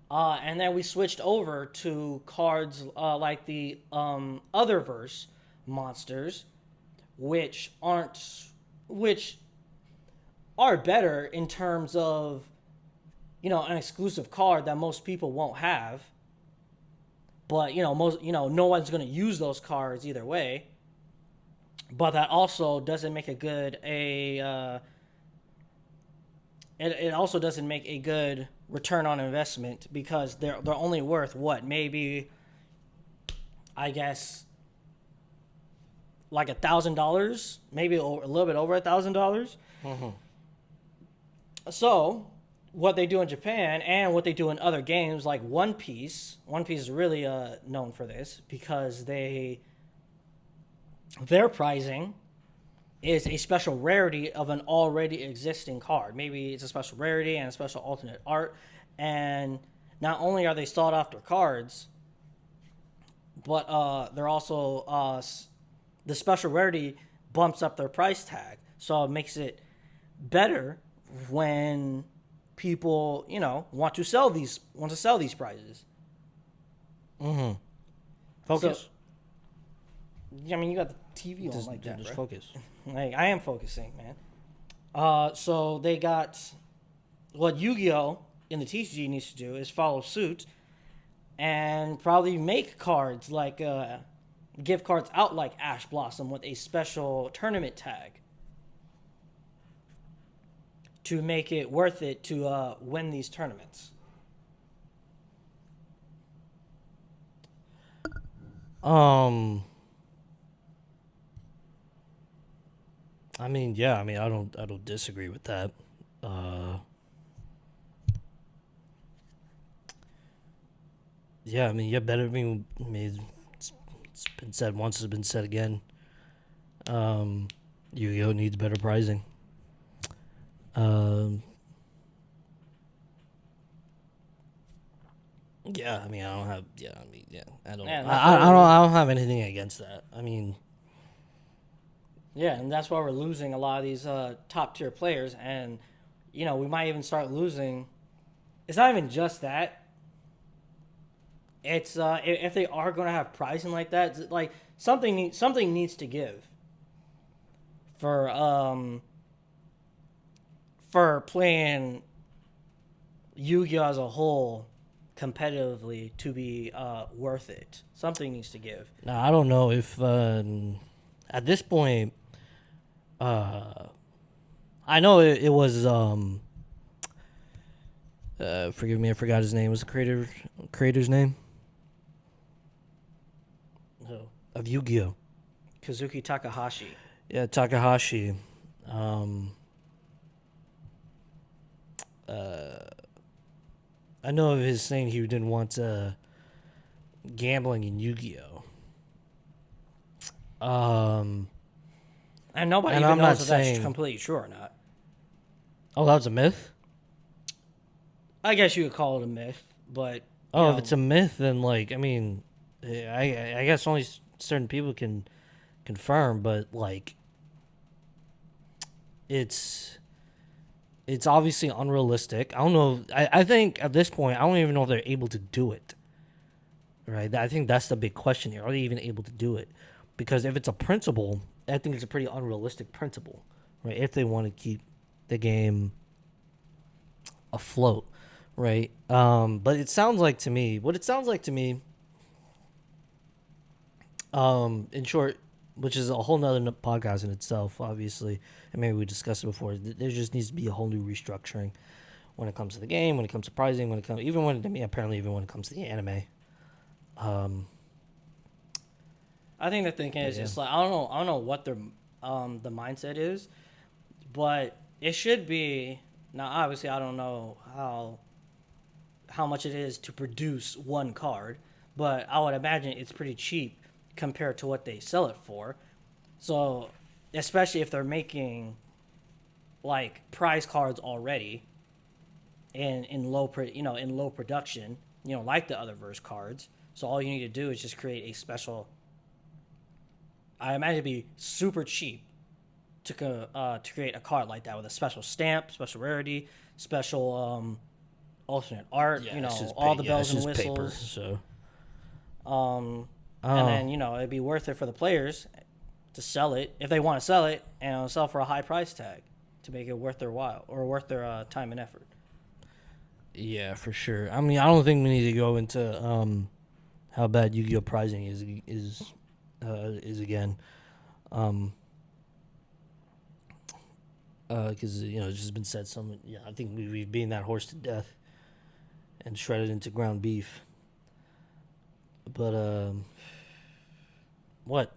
And then we switched over to cards like the Otherverse monsters, which are better in terms of an exclusive card that most people won't have. But no one's going to use those cards either way. But that also doesn't make it also doesn't make a good return on investment, because they're only worth what, maybe, I guess, like $1,000, maybe a little bit over $1,000. Mm-hmm. So what they do in Japan and what they do in other games like One Piece is really known for this, because their pricing is a special rarity of an already existing card. Maybe it's a special rarity and a special alternate art, and not only are they sought after cards, but they're also the special rarity bumps up their price tag, so it makes it better when people want to sell these prizes. Mm-hmm. Focus. So, you got the TV on like that, just bro. focus. Like, I am focusing, man. So they got what YuGiOh in the TCG needs to do is follow suit and probably make cards like give cards out like Ash Blossom with a special tournament tag to make it worth it to win these tournaments. I don't disagree with that. Better. It's been said once, it's been said again. YuGiOh needs better pricing. I don't have anything against that. Yeah, and that's why we're losing a lot of these top tier players, and we might even start losing. It's not even just that. It's if they are going to have pricing like that, it's like something needs to give for for playing Yu-Gi-Oh as a whole competitively to be worth it. Something needs to give. Now, I don't know if at this point, I know it was forgive me, I forgot his name. Was the creator's name Who? of Yu-Gi-Oh? Kazuki Takahashi. Yeah, Takahashi. I know of his saying he didn't want gambling in Yu-Gi-Oh. And nobody And even I'm knows not if saying- that's completely true or not. Oh, that was a myth? I guess you could call it a myth, but Oh, you if know, it's a myth, then like I mean, I guess only certain people can confirm, but like it's obviously unrealistic. I don't know. I think at this point, I don't even know if they're able to do it. Right? I think that's the big question here. Are they even able to do it? Because if it's a principle, I think it's a pretty unrealistic principle, right? If they want to keep the game afloat, right? But it sounds like to me, in short, which is a whole nother podcast in itself, obviously, and maybe we discussed it before, there just needs to be a whole new restructuring when it comes to the game, when it comes to pricing, apparently even when it comes to the anime. I think the thing is, Yeah. it's like I don't know what their the mindset is, but it should be. Now, obviously, I don't know how much it is to produce one card, but I would imagine it's pretty cheap compared to what they sell it for. So, especially if they're making like prize cards already, in low production, like the other verse cards. So all you need to do is just create a special. I imagine it'd be super cheap to create a card like that with a special stamp, special rarity, special alternate art. It's just all the it's bells and just paper, whistles. so And then it'd be worth it for the players to sell it if they want to sell it and sell for a high price tag to make it worth their while or worth their time and effort. yeah, for sure. I mean, I don't think we need to go into how bad Yu-Gi-Oh pricing is again, because it's just been said some. Yeah, I think we've beaten that horse to death and shredded into ground beef. But what?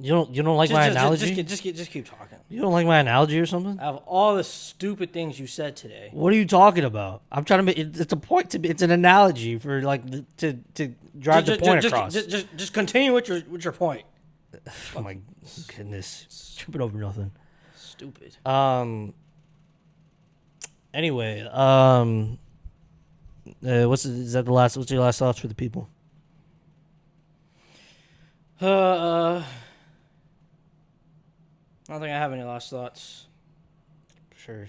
You don't like my analogy? Just keep talking. You don't like my analogy or something? Out of all the stupid things you said today, What are you talking about? I'm trying to make it's a point to be. It's an analogy for like to drive the point across. Just continue with your point. Oh my goodness, tripping over nothing. Stupid. Anyway, what's your last thoughts for the people? I don't think I have any last thoughts. Sure.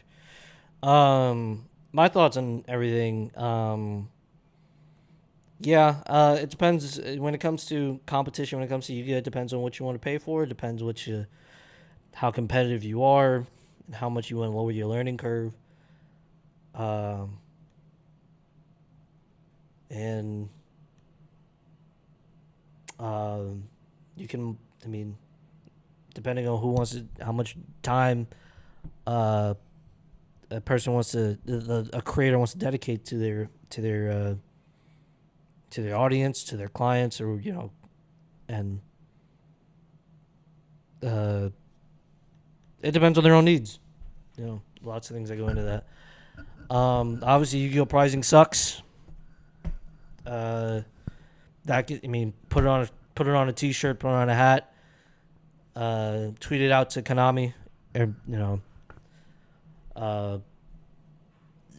My thoughts on everything. It depends when it comes to competition. When it comes to Yu-Gi-Oh, it depends on what you want to pay for. It depends how competitive you are, and how much you want to lower your learning curve. You can. I mean, depending on how much time a person wants to, a creator wants to dedicate to their audience, to their clients, or and it depends on their own needs. Lots of things that go into that. Obviously, Yu-Gi-Oh pricing sucks. Put it on a T-shirt, put it on a hat. Tweet it out to Konami,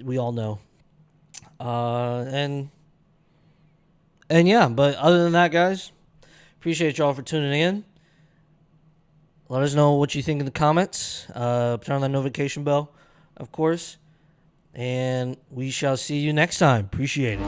we all know. And yeah, but other than that, guys, appreciate y'all for tuning in. Let us know what you think in the comments. Turn on that notification bell, of course. And we shall see you next time. Appreciate it.